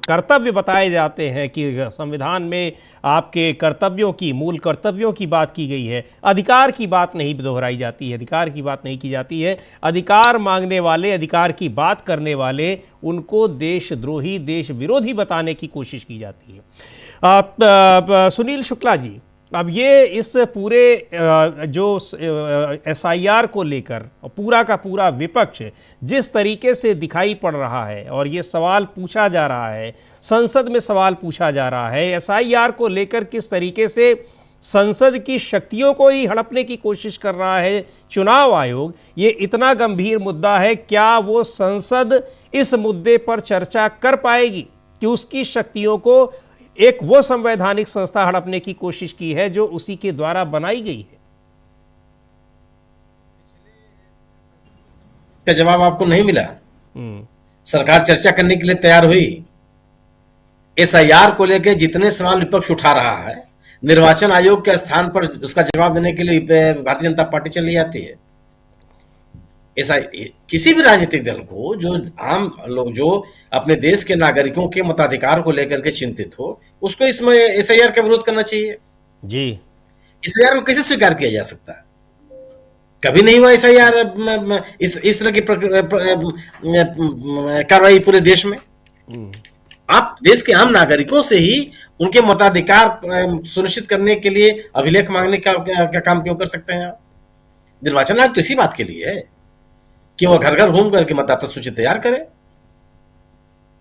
कर्तव्य बताए जाते हैं कि संविधान में आपके कर्तव्यों की, मूल कर्तव्यों की बात की गई है, अधिकार की बात नहीं दोहराई जाती है, अधिकार की बात नहीं की जाती है। अधिकार मांगने वाले, अधिकार की बात करने वाले, उनको देशद्रोही, देश विरोधी बताने की कोशिश की जाती है। सुनील शुक्ला जी, अब ये इस पूरे जो SIR को लेकर पूरा का पूरा विपक्ष जिस तरीके से दिखाई पड़ रहा है, और ये सवाल पूछा जा रहा है, संसद में सवाल पूछा जा रहा है, SIR को लेकर किस तरीके से संसद की शक्तियों को ही हड़पने की कोशिश कर रहा है चुनाव आयोग, ये इतना गंभीर मुद्दा है। क्या वो संसद इस मुद्दे पर चर्चा कर पाएगी कि उसकी शक्तियों को एक वो संवैधानिक संस्था हड़पने की कोशिश की है जो उसी के द्वारा बनाई गई है? का जवाब आपको नहीं मिला। सरकार चर्चा करने के लिए तैयार हुई। SIR को लेकर जितने सवाल विपक्ष उठा रहा है, निर्वाचन आयोग के स्थान पर उसका जवाब देने के लिए भारतीय जनता पार्टी चली जाती है। ऐसा किसी भी राजनीतिक दल को, जो आम लोग, जो अपने देश के नागरिकों के मताधिकार को लेकर के चिंतित हो, उसको इसमें SIR का विरोध करना चाहिए। जी। SIR को कैसे स्वीकार किया जा सकता है? कभी नहीं हुआ SIR, इस तरह की कार्रवाई पूरे देश में। आप देश के आम नागरिकों से ही उनके मताधिकार सुनिश्चित करने के लिए अभिलेख मांगने का काम क्यों कर सकते हैं आप? निर्वाचन आयोग तो इसी बात के लिए है कि वो घर घर घूम करके मतदाता सूची तैयार करे।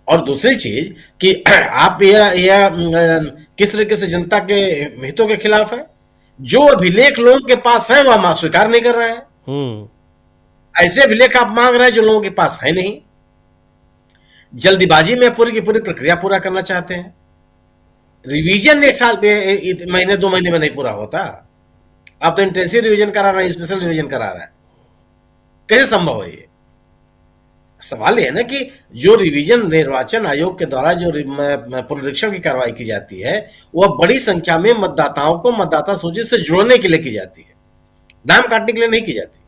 और दूसरी चीज कि आप यह किस तरीके से जनता के हितों के खिलाफ है। जो अभिलेख लोगों के पास है वह स्वीकार नहीं कर रहे हैं। ऐसे अभिलेख आप मांग रहे हैं जो लोगों के पास है नहीं। जल्दीबाजी में पूरी की पूरी प्रक्रिया पूरा करना चाहते हैं। रिवीजन एक साल में, महीने 2 महीने में नहीं पूरा होता। आप तो इंटेंसिव रिवीजन करा रहे हैं, स्पेशल रिवीजन करा रहे हैं। कैसे संभव है ये? सवाल यह है ना कि जो रिवीजन निर्वाचन आयोग के द्वारा जो पुनरीक्षण की कार्रवाई की जाती है, वह बड़ी संख्या में मतदाताओं को मतदाता सूची से जोड़ने के लिए की जाती है, नाम काटने के लिए नहीं की जाती।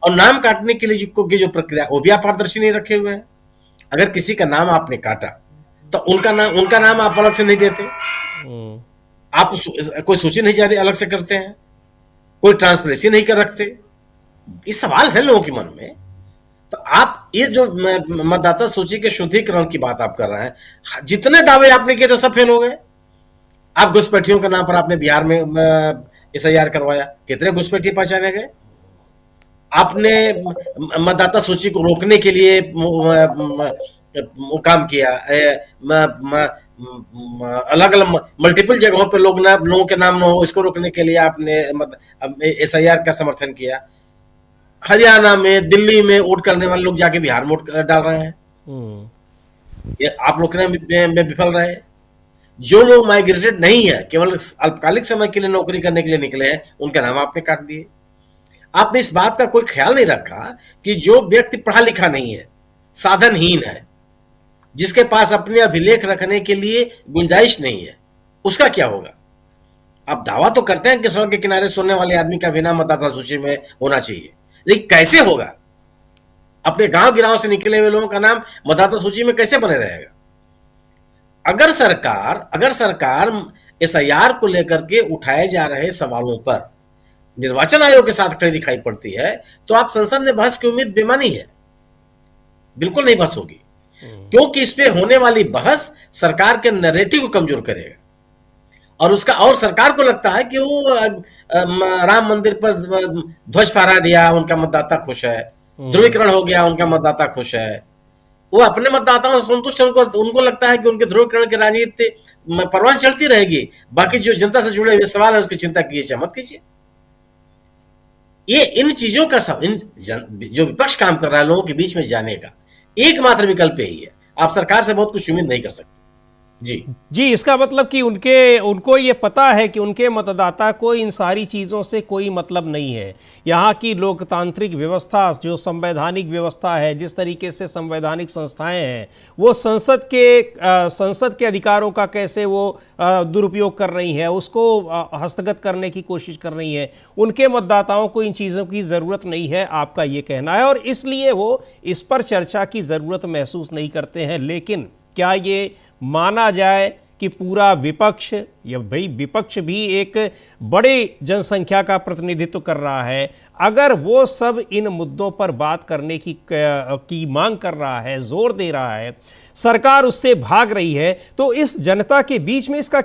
और नाम काटने के लिए जो प्रक्रिया, वो भी आप पारदर्शी नहीं रखे हुए हैं। अगर किसी का नाम आपने काटा तो उनका नाम आप अलग से नहीं देते, आप कोई सूची नहीं जारी अलग से करते हैं, कोई ट्रांसपेरेंसी नहीं कर रखते। ये सवाल है लोगों के मन में। तो आप ये जो मतदाता सूची के शुद्धिकरण की बात आप कर रहे हैं, जितने दावे आपने किए थे सब फेल हो गए। आप घुसपैठियों के नाम पर आपने बिहार में SIR करवाया, कितने घुसपैठी पहचाने गए? आपने मतदाता सूची को रोकने के लिए काम किया, अलग अलग मल्टीपल जगहों पर लोगों के नाम न हो, इसको रोकने के लिए आपने SIR का समर्थन किया। हरियाणा में, दिल्ली में वोट करने वाले लोग जाके बिहार में वोट डाल रहे हैं। ये आप रोकने में विफल रहे। जो लोग माइग्रेटेड नहीं है, केवल अल्पकालिक समय के लिए नौकरी करने के लिए निकले हैं, उनका नाम आपने काट दिए। आपने इस बात का कोई ख्याल नहीं रखा कि जो व्यक्ति पढ़ा लिखा नहीं है, साधनहीन है, जिसके पास अपने अभिलेख रखने के लिए गुंजाइश नहीं है, उसका क्या होगा? आप दावा तो करते हैं कि सड़क के किनारे सोने वाले आदमी का भी नाम मतदाता सूची में होना चाहिए, लेकिन कैसे होगा? अपने गांव गिराव से निकले हुए लोगों का नाम मतदाता सूची में कैसे बने रहेगा? अगर सरकार SIR को लेकर के उठाए जा रहे सवालों पर निर्वाचन आयोग के साथ खड़ी दिखाई पड़ती है, तो आप संसद में बहस की उम्मीद बेमानी है, बिल्कुल नहीं बहस होगी, क्योंकि इस पे होने वाली बहस सरकार के नैरेटिव को कमजोर करेगा। और सरकार को लगता है कि वो राम मंदिर पर ध्वज फहरा दिया, उनका मतदाता खुश है, ध्रुवीकरण हो गया, उनका मतदाता खुश है, वो अपने मतदाताओं से संतुष्ट है। उनको लगता है कि उनके ध्रुवीकरण की राजनीति परवान चलती रहेगी, बाकी जो जनता से जुड़े हुए सवाल है उसकी चिंता कीजिए, मत कीजिए। ये इन चीजों का जो विपक्ष काम कर रहा है लोगों के बीच में जाने का एकमात्र विकल्प यही है। आप सरकार से बहुत कुछ उम्मीद नहीं कर सकते। जी, इसका मतलब कि उनको ये पता है कि उनके मतदाता को इन सारी चीज़ों से कोई मतलब नहीं है। यहाँ की लोकतांत्रिक व्यवस्था, जो संवैधानिक व्यवस्था है, जिस तरीके से संवैधानिक संस्थाएं हैं, वो संसद के अधिकारों का कैसे वो दुरुपयोग कर रही है, उसको हस्तगत करने की कोशिश कर रही है। उनके मतदाताओं को इन चीज़ों की ज़रूरत नहीं है, आपका ये कहना है, और इसलिए वो इस पर चर्चा की ज़रूरत महसूस नहीं करते हैं। लेकिन क्या ये माना जाए कि पूरा विपक्ष, या भाई विपक्ष भी एक बड़ी जनसंख्या का प्रतिनिधित्व कर रहा है, अगर वो सब इन मुद्दों पर बात करने की मांग कर रहा है, जोर दे रहा है, सरकार उससे भाग रही है, तो इस जनता के बीच में इसका